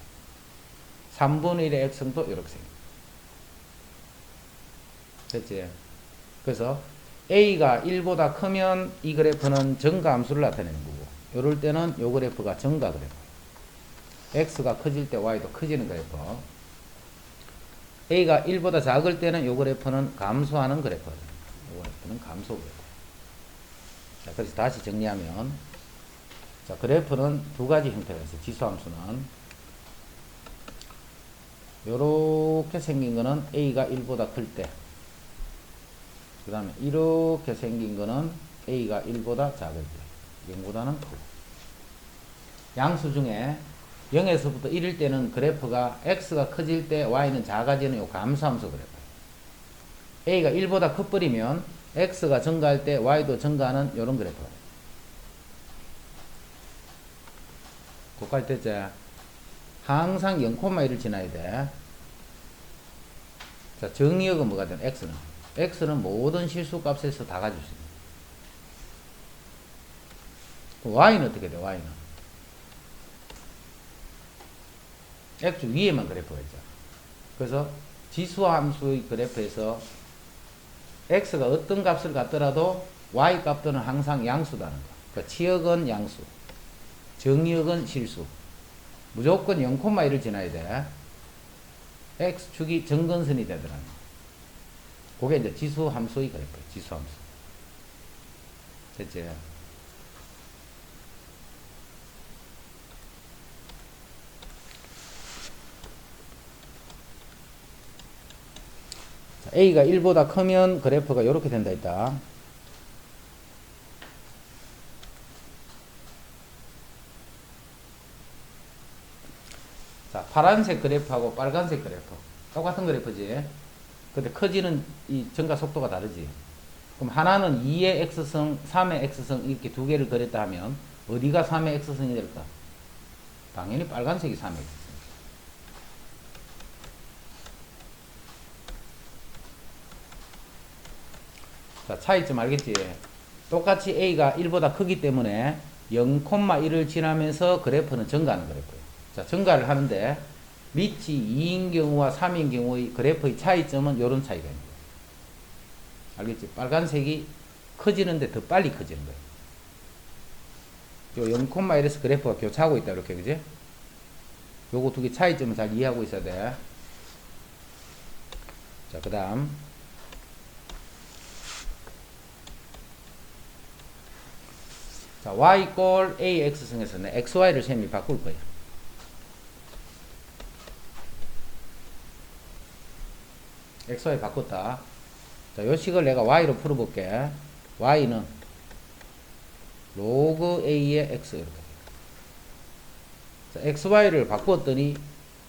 3분의 1의 x승도 이렇게 생깁니다. 됐지? 그래서 a가 1보다 크면 이 그래프는 증가함수를 나타내는 거고, 요럴 때는 요 그래프가 증가 그래프. x가 커질 때 y도 커지는 그래프. a가 1보다 작을 때는 요 그래프는 감소하는 그래프. 요 그래프는 감소 그래프. 자, 그래서 다시 정리하면, 자, 그래프는 두 가지 형태가 있어요. 지수함수는. 요렇게 생긴 거는 a가 1보다 클 때. 그 다음에 이렇게 생긴 거는 a가 1보다 작을 때. 0보다는 크고. 양수 중에 0에서부터 1일 때는 그래프가 x가 커질 때 y는 작아지는 요 감소함수 그래프. a가 1보다 커버리면 x가 증가할 때 y도 증가하는 요런 그래프가 돼요. 고갈 때째 항상 0,1을 지나야 돼. 자, 정의역은 뭐가 되나? x는. x는 모든 실수값에서 다 가질 수 있는. y는 어떻게 돼? y는. x축 위에만 그래프가 있죠. 그래서 지수함수의 그래프에서 x가 어떤 값을 갖더라도 y 값들은 항상 양수다는 거. 그러니까 치역은 양수, 정의역은 실수. 무조건 0,1을 지나야 돼. x축이 정근선이 되더라는 거. 그게 이제 지수함수의 그래프예요. 지수함수. 됐지? a가 1보다 크면 그래프가 이렇게 된다 했다. 자, 파란색 그래프하고 빨간색 그래프. 똑같은 그래프지. 근데 커지는 이 증가 속도가 다르지. 그럼 하나는 2의 x승, 3의 x승 이렇게 두 개를 그렸다 하면 어디가 3의 x승이 될까? 당연히 빨간색이 3의 x승. 자, 차이점 알겠지? 똑같이 a가 1보다 크기 때문에 0,1을 지나면서 그래프는 증가하는 그래프예요. 자, 증가를 하는데 밑이 2인 경우와 3인 경우의 그래프의 차이점은 이런 차이가 있는 거예요. 알겠지? 빨간색이 커지는데 더 빨리 커지는 거예요. 요 0,1에서 그래프가 교차하고 있다 이렇게, 그지? 요거 두 개 차이점을 잘 이해하고 있어야 돼. 자, 그 다음 자, y 꼴 ax승에서는 xy를 셈이 바꿀 거예요. xy 바꿨다. 자, 요 식을 내가 y로 풀어볼게. y는 로그 a의 x 이렇게. 자, xy를 바꾸었더니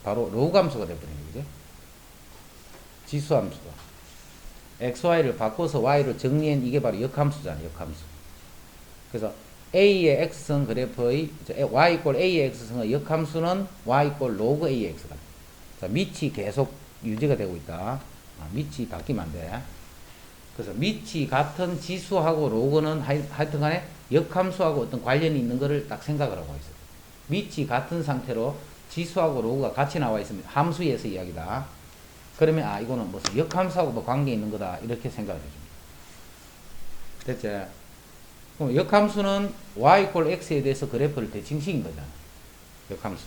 바로 로그 함수가 되버리는 거죠. 지수 함수가. xy를 바꿔서 y로 정리한 이게 바로 역함수잖아, 역함수. 그래서 a의 x승 그래프의 y 이꼴 a의 x승의 역함수는 y 이꼴 로그 a의 x가. 자, 밑이 계속 유지가 되고 있다. 밑이 바뀌면 안 돼. 그래서 밑이 같은 지수하고 로그는 하여튼 간에 역함수하고 어떤 관련이 있는 거를 딱 생각을 하고 있어요. 밑이 같은 상태로 지수하고 로그가 같이 나와 있으면 함수에서 이야기다. 그러면 이거는 무슨 역함수하고 뭐 관계 있는 거다 이렇게 생각을 해줍니다. 됐지? 그럼 역함수는 y 이꼴 x에 대해서 그래프를 대칭시킨 거잖아. 역함수.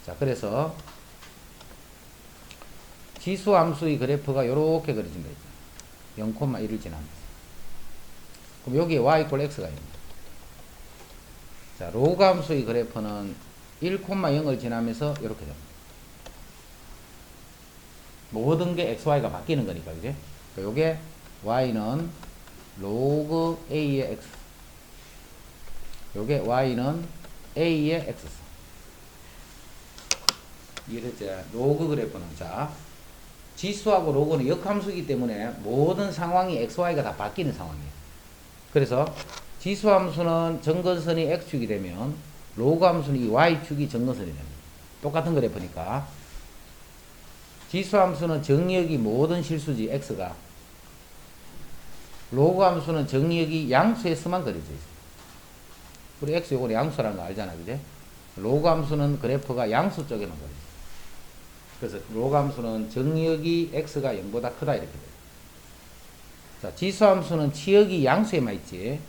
자, 그래서 지수함수의 그래프가 이렇게 그려진다. 0,1을 지나면서. 그럼 여기에 y 이꼴 x가 있는 거야. 자, 로그 함수의 그래프는 1,0을 지나면서 이렇게 됩니다. 모든 게 xy가 바뀌는 거니까, 그지? 그러니까 요게 y는 로그 a의 x. 요게 y는 a의 x. 이랬지. 로그 그래프는, 자, 지수하고 로그는 역함수이기 때문에 모든 상황이 xy가 다 바뀌는 상황이에요. 그래서 지수함수는 점근선이 x축이 되면 로그 함수는 이 y축이 점근선이 됩니다. 똑같은 그래프니까. 지수함수는 정역이 모든 실수지 x가. 로그 함수는 정역이 양수에서만 그려져 있어요. 우리 x 요거 양수라는 거 알잖아, 그제? 로그 함수는 그래프가 양수 쪽에만 그려져 있어요. 그래서 로그 함수는 정역이 x가 0보다 크다 이렇게 돼요. 자, 지수함수는 치역이 양수에만 있지.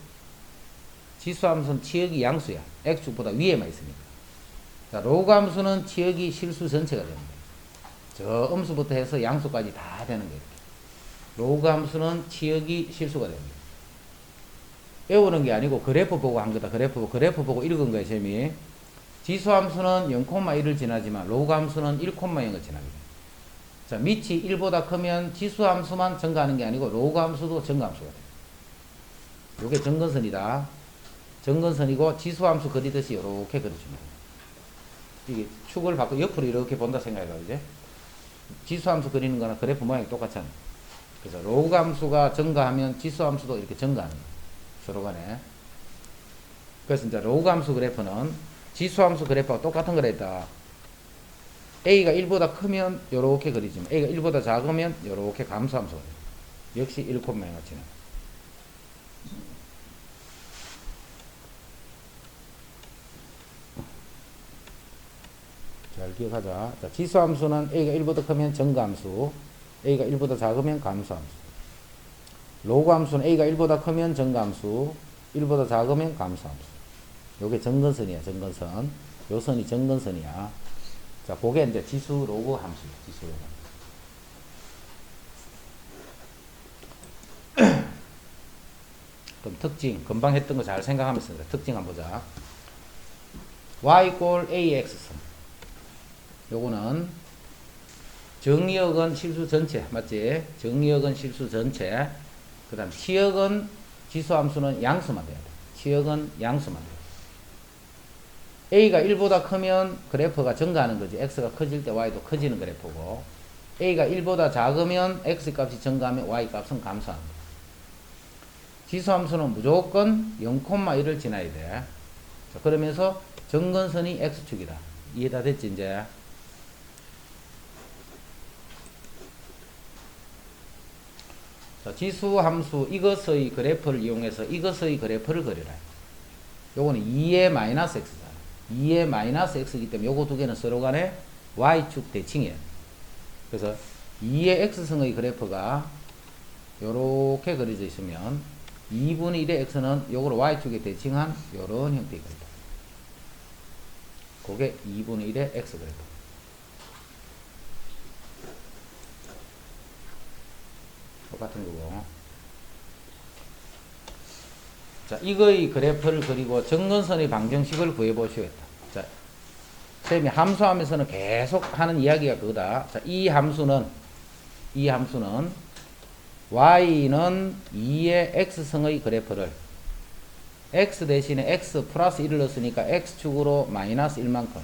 지수함수는 치역이 양수야. x축보다 위에만 있으니까. 자, 로그 함수는 치역이 실수 전체가 됩니다. 저 음수부터 해서 양수까지 다 되는 거예요. 로그 함수는 치역이 실수가 됩니다. 외우는 게 아니고 그래프 보고 한 거다. 그래프 보고 읽은 거예요, 셈이. 지수함수는 0,1을 지나지만 로그 함수는 1,0을 지나게 돼요. 자, 밑이 1보다 크면 지수함수만 증가하는 게 아니고 로그 함수도 증가함수가 돼요. 요게 점근선이다. 점근선이고 지수함수 그리듯이 이렇게 그려줍니다. 이게 축을 바꿔 옆으로 이렇게 본다 생각해봐, 이제. 지수함수 그리는 거나 그래프 모양이 똑같잖아. 그래서 로그 함수가 증가하면 지수함수도 이렇게 증가하는 거예요. 서로 간에. 그래서 이제 로그 함수 그래프는 지수함수 그래프와 똑같은 거랬다. a가 1보다 크면 요렇게 그리지만 a가 1보다 작으면 요렇게 감소함수가 돼요. 역시 1,0가 지나. 잘 기억하자. 자, 지수함수는 a가 1보다 크면 정감수, a가 1보다 작으면 감소함수. 로그 함수는 a가 1보다 크면 정감수, 1보다 작으면 감소함수. 요게 정근선이야, 정근선. 요 선이 정근선이야. 자, 그게 이제 지수 로그 함수야, 지수 로그 함수. 그럼 특징, 금방 했던 거 잘 생각하면서 특징 한번 보자. y 이꼴 ax선. 요거는 정역은 실수 전체, 맞지? 정역은 실수 전체. 그 다음 치역은 지수함수는 양수만 돼야 돼. 치역은 양수만 돼요. A가 1보다 크면 그래프가 증가하는 거지. X가 커질 때 Y도 커지는 그래프고, A가 1보다 작으면 X 값이 증가하면 Y 값은 감소하는 거야. 지수함수는 무조건 0,1을 지나야 돼. 자, 그러면서 점근선이 X축이다. 이해 다 됐지, 이제? 자, 지수함수 이것의 그래프를 이용해서 이것의 그래프를 그리라. 요거는 2의 마이너스 X잖아. 2의 마이너스 X이기 때문에 요거 두 개는 서로 간에 Y축 대칭이에요. 그래서 2의 X승의 그래프가 요렇게 그려져 있으면 2분의 1의 X는 요거를 Y축에 대칭한 요런 형태의 그래프. 그게 2분의 1의 X 그래프. 똑같은 거고. 자, 이거의 그래프를 그리고 정근선의 방정식을 구해보시겠다. 자, 쌤이 함수하면서는 계속 하는 이야기가 그거다. 자, 이 함수는 y는 2의 x승의 그래프를 x 대신에 x 플러스 1을 넣었으니까 x축으로 마이너스 1만큼,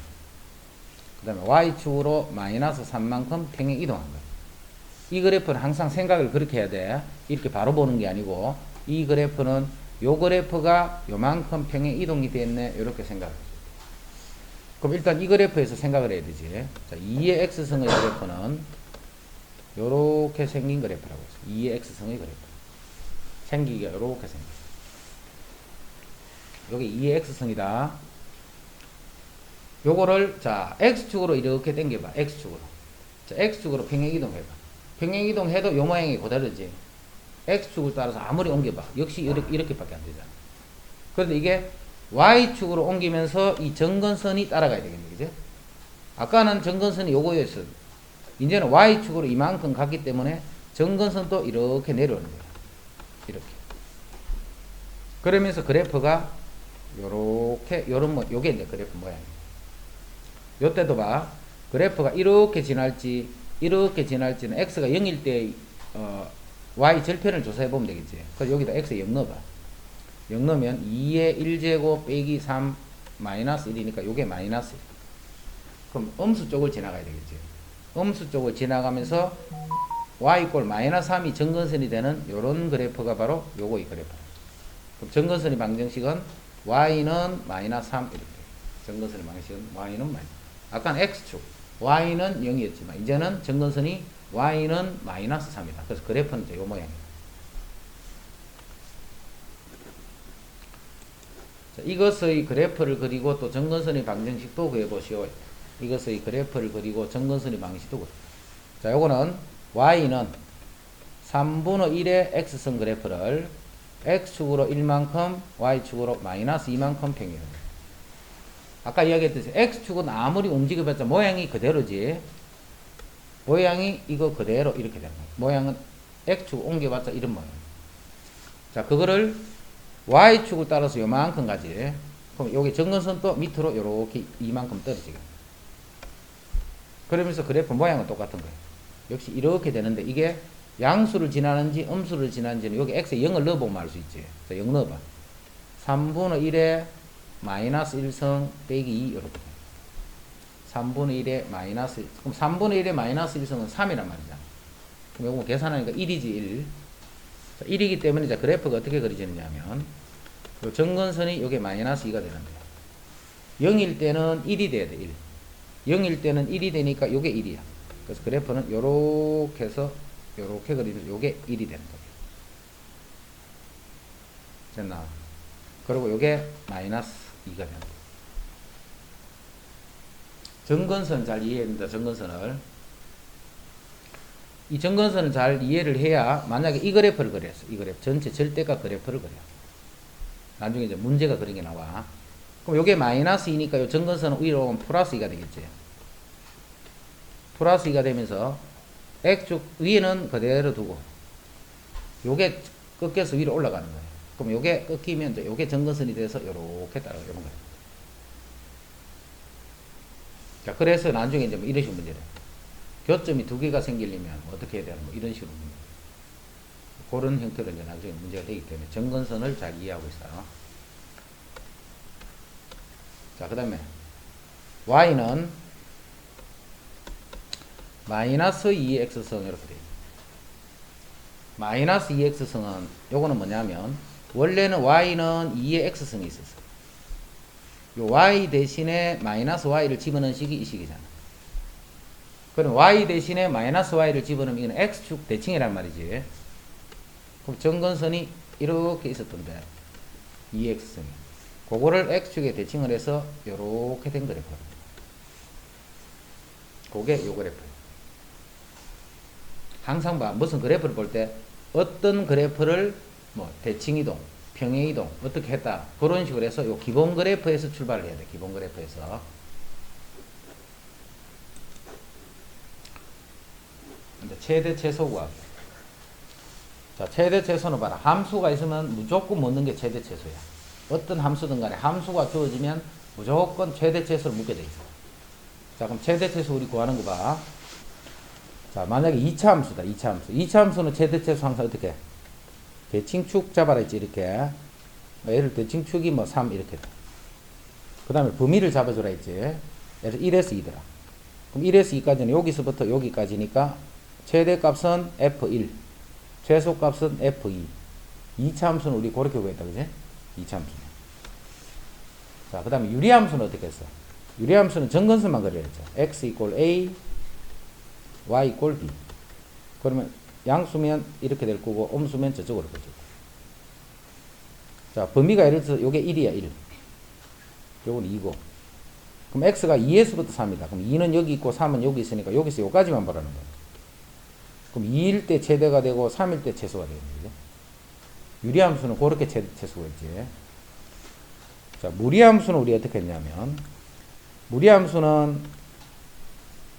그 다음에 y축으로 마이너스 3만큼 평행 이동한 거예요. 이 그래프는 항상 생각을 그렇게 해야 돼. 이렇게 바로 보는 게 아니고, 이 그래프는 요 그래프가 요만큼 평행 이동이 됐네, 이렇게 생각을 해요. 그럼 일단 이 그래프에서 생각을 해야 되지. 자, 2의 x승의 그래프는 요렇게 생긴 그래프라고 했어요. 2의 x승의 그래프. 생기기가 요렇게 생겨. 여기 2의 x승이다. 요거를, 자, x축으로 이렇게 당겨봐. x축으로. 자, x축으로 평행 이동해봐. 평행 이동해도 요 모양이 그대로지. x축을 따라서 아무리 옮겨봐. 역시 이렇게밖에 안 되잖아. 그런데 이게 y축으로 옮기면서 이 정근선이 따라가야 되겠네. 그죠? 아까는 정근선이 요거였어. 이제는 y축으로 이만큼 갔기 때문에 정근선도 이렇게 내려오는 거야. 이렇게. 그러면서 그래프가 요렇게, 요게 이제 그래프 모양이에요. 요때도 봐. 그래프가 이렇게 지날지는 x가 0일 때, y 절편을 조사해 보면 되겠지. 그래서 여기다 x 0 넣어봐. 0 넣으면 2의 1제곱 빼기 3 마이너스 1이니까 요게 마이너스 1. 그럼 음수 쪽을 지나가야 되겠지. 음수 쪽을 지나가면서 y꼴 마이너스 3이 정근선이 되는 요런 그래프가 바로 요거의 그래프. 그럼 정근선의 방정식은 y는 마이너스 3 이렇게. 정근선의 방정식은 y는 마이너스. 아까는 x축. y는 0이었지만 이제는 정근선이 y는 마이너스 3이다. 그래서 그래프는 이제 요 모양이다. 자, 이것의 그래프를 그리고 또 정근선의 방정식도 구해보시오. 이것의 그래프를 그리고 정근선의 방식도 그려. 자, 요거는 y는 3분의 1의 x선 그래프를 x축으로 1만큼 y축으로 마이너스 2만큼 평행합니다. 아까 이야기했듯이 x축은 아무리 움직여봤자 모양이 그대로지. 모양이 이거 그대로 이렇게 되는 거예요. 모양은 x축 옮겨봤자 이런 모양. 자, 그거를 y축을 따라서 요만큼 가지. 그럼 여기 정근선 또 밑으로 요렇게 이만큼 떨어지게. 그러면서 그래프 모양은 똑같은 거예요. 역시 이렇게 되는데 이게 양수를 지나는지 음수를 지나는지는 여기 x에 0을 넣어보면 알 수 있지. 자, 0 넣어봐. 3분의 1에 마이너스 1성 빼기 2 이렇게. 3분의 1에 마이너스 1. 그럼 3분의 1에 마이너스 1성은 3이란 말이잖아. 그럼 이거 계산하니까 1이지 1. 자, 1이기 때문에 이제 그래프가 어떻게 그려지느냐 하면 요 정근선이 요게 마이너스 2가 되는데 0일 때는 1이 돼야 돼. 1. 0일 때는 1이 되니까 요게 1이야. 그래서 그래프는 요렇게 해서 요렇게 그리면 요게 1이 되는 거예요. 됐나? 그리고 요게 마이너스 2가 되는 거예요. 정근선 잘 이해해야 된다. 정근선을. 이 정근선을 잘 이해를 해야 만약에 이 그래프를 그렸어. 이 그래프. 전체 절대값 그래프를 그려. 나중에 이제 문제가 그런 게 나와. 그럼 요게 마이너스 2니까 요 정근선은 위로 오면 플러스 2가 되겠지. 플러스 2가 되면서 x축 위에는 그대로 두고 요게 꺾여서 위로 올라가는 거예요. 그럼 요게 꺾이면 이제 요게 정근선이 돼서 요렇게 따라가는 거예요. 자, 그래서 나중에 이제 뭐 이런 식으로 문제를. 교점이 두 개가 생기려면 어떻게 해야 되나 뭐 이런 식으로 그런 형태로 이제 나중에 문제가 되기 때문에 정근선을 잘 이해하고 있어요. 자, 그 다음에 y는 마이너스 2x승 이렇게 돼요. 마이너스 2x승은 요거는 뭐냐면 원래는 y는 2의 x승이 있었어. 요 y 대신에 마이너스 y를 집어넣은 식이 이 식이잖아. 그럼 y 대신에 마이너스 y를 집어넣으면 이건 x축 대칭이란 말이지. 그럼 점근선이 이렇게 있었던데 2x승이 그거를 x축에 대칭을 해서 요렇게 된 그래프. 그게 요 그래프. 항상 봐. 무슨 그래프를 볼 때 어떤 그래프를 뭐 대칭이동, 평행이동 어떻게 했다. 그런 식으로 해서 요 기본 그래프에서 출발을 해야 돼. 기본 그래프에서. 근데 최대 최소 구하기. 자, 최대 최소는 봐라. 함수가 있으면 무조건 묻는 게 최대 최소야. 어떤 함수든 간에 함수가 주어지면 무조건 최대 최소를 묻게 돼 있어. 자, 그럼 최대 최소 우리 구하는 거 봐. 자, 만약에 2차 함수다. 2차 함수. 2차 함수는 최대 최소 항상 어떻게 해? 대칭축 잡아라 했지, 이렇게. 예를 대칭축이 뭐 3 이렇게 돼. 그 다음에 범위를 잡아줘라 했지. 예를 1에서 2더라. 그럼 1에서 2까지는 여기서부터 여기까지니까 최대값은 F1, 최소값은 F2. 2차 함수는 우리 그렇게 구했다, 그지? 2차 함수는. 자, 그 다음에 유리함수는 어떻게 했어? 유리함수는 정근선만 그려야죠. x 이꼴 a, y 이꼴 b. 그러면 양수면 이렇게 될 거고 음수면 저쪽으로 될 거고. 자, 범위가 예를 들어서 요게 1이야, 1. 요건 2고. 그럼 x가 2에서부터 3이다. 그럼 2는 여기 있고 3은 여기 있으니까 여기서 요까지만 보라는 거야. 그럼 2일 때 최대가 되고 3일 때 최소가 되는 거죠. 유리함수는 그렇게 최대 최소가 있지. 자, 무리함수는 우리 어떻게 했냐면 무리함수는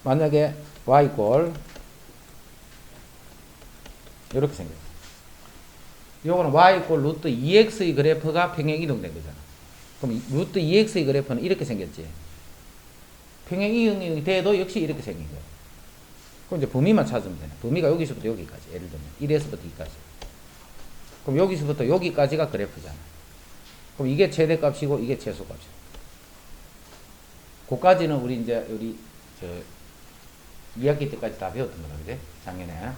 만약에 y 꼴 이렇게 생겼어. 요거는 y 꼴 루트 2x의 그래프가 평행 이동된 거잖아. 그럼 루트 2x의 그래프는 이렇게 생겼지. 평행 이동이 돼도 역시 이렇게 생긴 거야. 그럼 이제 범위만 찾으면 되네. 범위가 여기서부터 여기까지. 예를 들면 1에서부터 2까지. 그럼 여기서부터 여기까지가 그래프잖아. 그럼 이게 최대값이고 이게 최소값이고. 그까지는 우리 이제 우리 저 2학기 때까지 다 배웠던 거다, 그지? 작년에.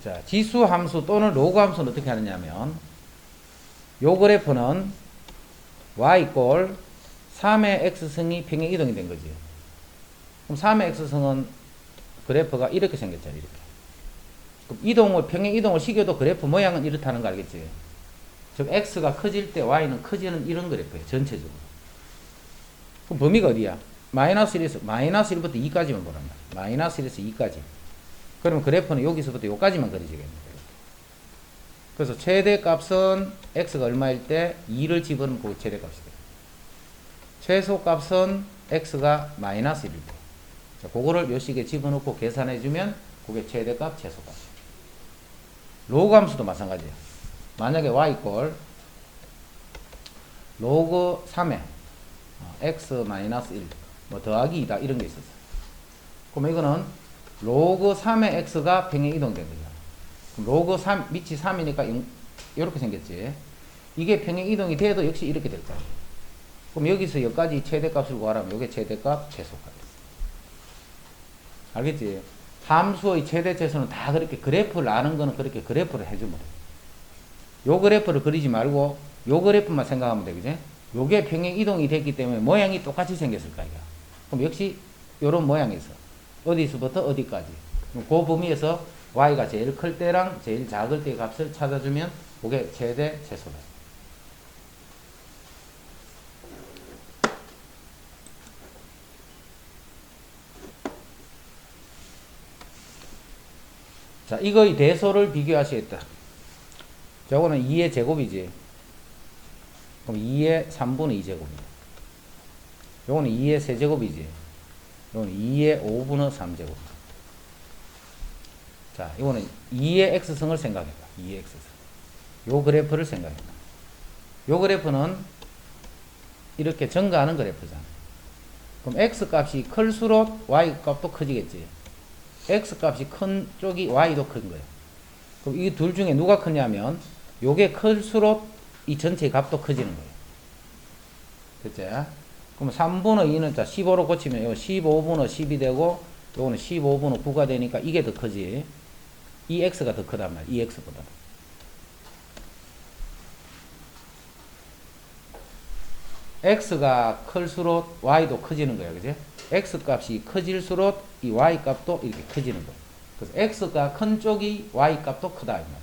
자, 지수 함수 또는 로그 함수는 어떻게 하느냐면 요 그래프는 y 꼴 3의 x승이 평행 이동이 된 거지. 그럼 3의 x승은 그래프가 이렇게 생겼잖아, 이렇게. 그럼 평행 이동을 시켜도 그래프 모양은 이렇다는 거 알겠지? 즉, x가 커질 때 y는 커지는 이런 그래프예요, 전체적으로. 그럼 범위가 어디야? 마이너스 1부터 2까지만 보란 말이야. 마이너스 1에서 2까지. 그러면 그래프는 여기서부터 여기까지만 그려지겠네. 그래서 최대값은 x가 얼마일 때 2를 집어넣으면 그게 최대값이 돼. 최소값은 x가 마이너스 1일 때. 자, 그거를 요 식에 집어넣고 계산해주면 그게 최대값, 최소값. 로그 함수도 마찬가지야. 만약에 y 꼴 로그 3에 x 마이너스 1 뭐 더하기 2다 이런 게 있었어. 그럼 이거는 로그 3의 x가 평행 이동된 거죠. 그럼 로그 3 밑이 3이니까 이렇게 생겼지. 이게 평행 이동이 돼도 역시 이렇게 될 거야. 그럼 여기서 여기까지 최대값을 구하라면 이게 최대값, 최소값. 알겠지? 함수의 최대 최소는 다 그렇게 그래프를 아는 거는 그렇게 그래프를 해주면 돼. 요 그래프를 그리지 말고 요 그래프만 생각하면 돼, 그지? 요게 평행 이동이 됐기 때문에 모양이 똑같이 생겼을 거야. 그럼 역시 요런 모양에서 어디서부터 어디까지 그 범위에서 y가 제일 클 때랑 제일 작을 때의 값을 찾아주면 그게 최대 최소다. 자, 이거의 대소를 비교하시겠다. 저거는 2의 제곱이지. 그럼 2의 3분의 2제곱이다. 요거는 2의 세제곱이지. 요거는 2의 5분의 3제곱. 자, 이거는 2의 x승을 생각해봐. 2의 x승. 요 그래프를 생각해봐. 요 그래프는 이렇게 증가하는 그래프잖아. 그럼 x 값이 클수록 y 값도 커지겠지. x 값이 큰 쪽이 y도 큰 거예요. 그럼 이 둘 중에 누가 크냐면 요게 클수록 이 전체의 값도 커지는 거예요. 됐지? 그럼 3분의 2는 자 15로 고치면 요 15분의 10이 되고 요거는 15분의 9가 되니까 이게 더 크지. 이 x가 더 크단 말이야. 이 x보다. x가 클수록 y도 커지는 거야. 그지? x 값이 커질수록 이 y 값도 이렇게 커지는 거야. 그래서 x가 큰 쪽이 y 값도 크다 이 말이야.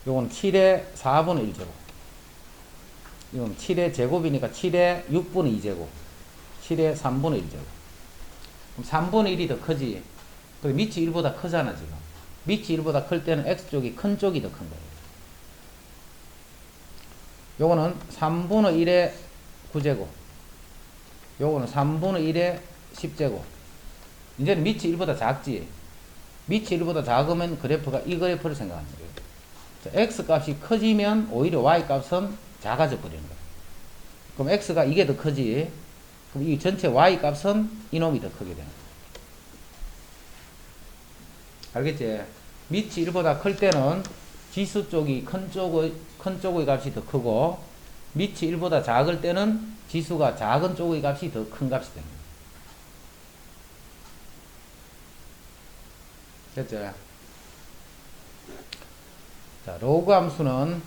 요거는 7의 4분의 1제곱. 이건 7의 제곱이니까 7의 6분의 2제곱. 7의 3분의 1제곱. 그럼 3분의 1이 더 크지. 그래 밑이 1보다 크잖아 지금. 밑이 1보다 클 때는 x쪽이 큰 쪽이 더 큰 거예요. 요거는 3분의 1의 9제곱. 요거는 3분의 1의 10제곱. 이제는 밑이 1보다 작지. 밑이 1보다 작으면 그래프가 이 그래프를 생각하는 거예요. x 값이 커지면 오히려 y 값은 작아져 버리는 거야. 그럼 x가 이게 더 크지. 그럼 이 전체 y 값은 이놈이 더 크게 되는 거야. 알겠지? 밑이 1보다 클 때는 지수 쪽이 큰 쪽의 값이 더 크고, 밑이 1보다 작을 때는 지수가 작은 쪽의 값이 더 큰 값이 되는 거야. 됐죠? 자, 로그 함수는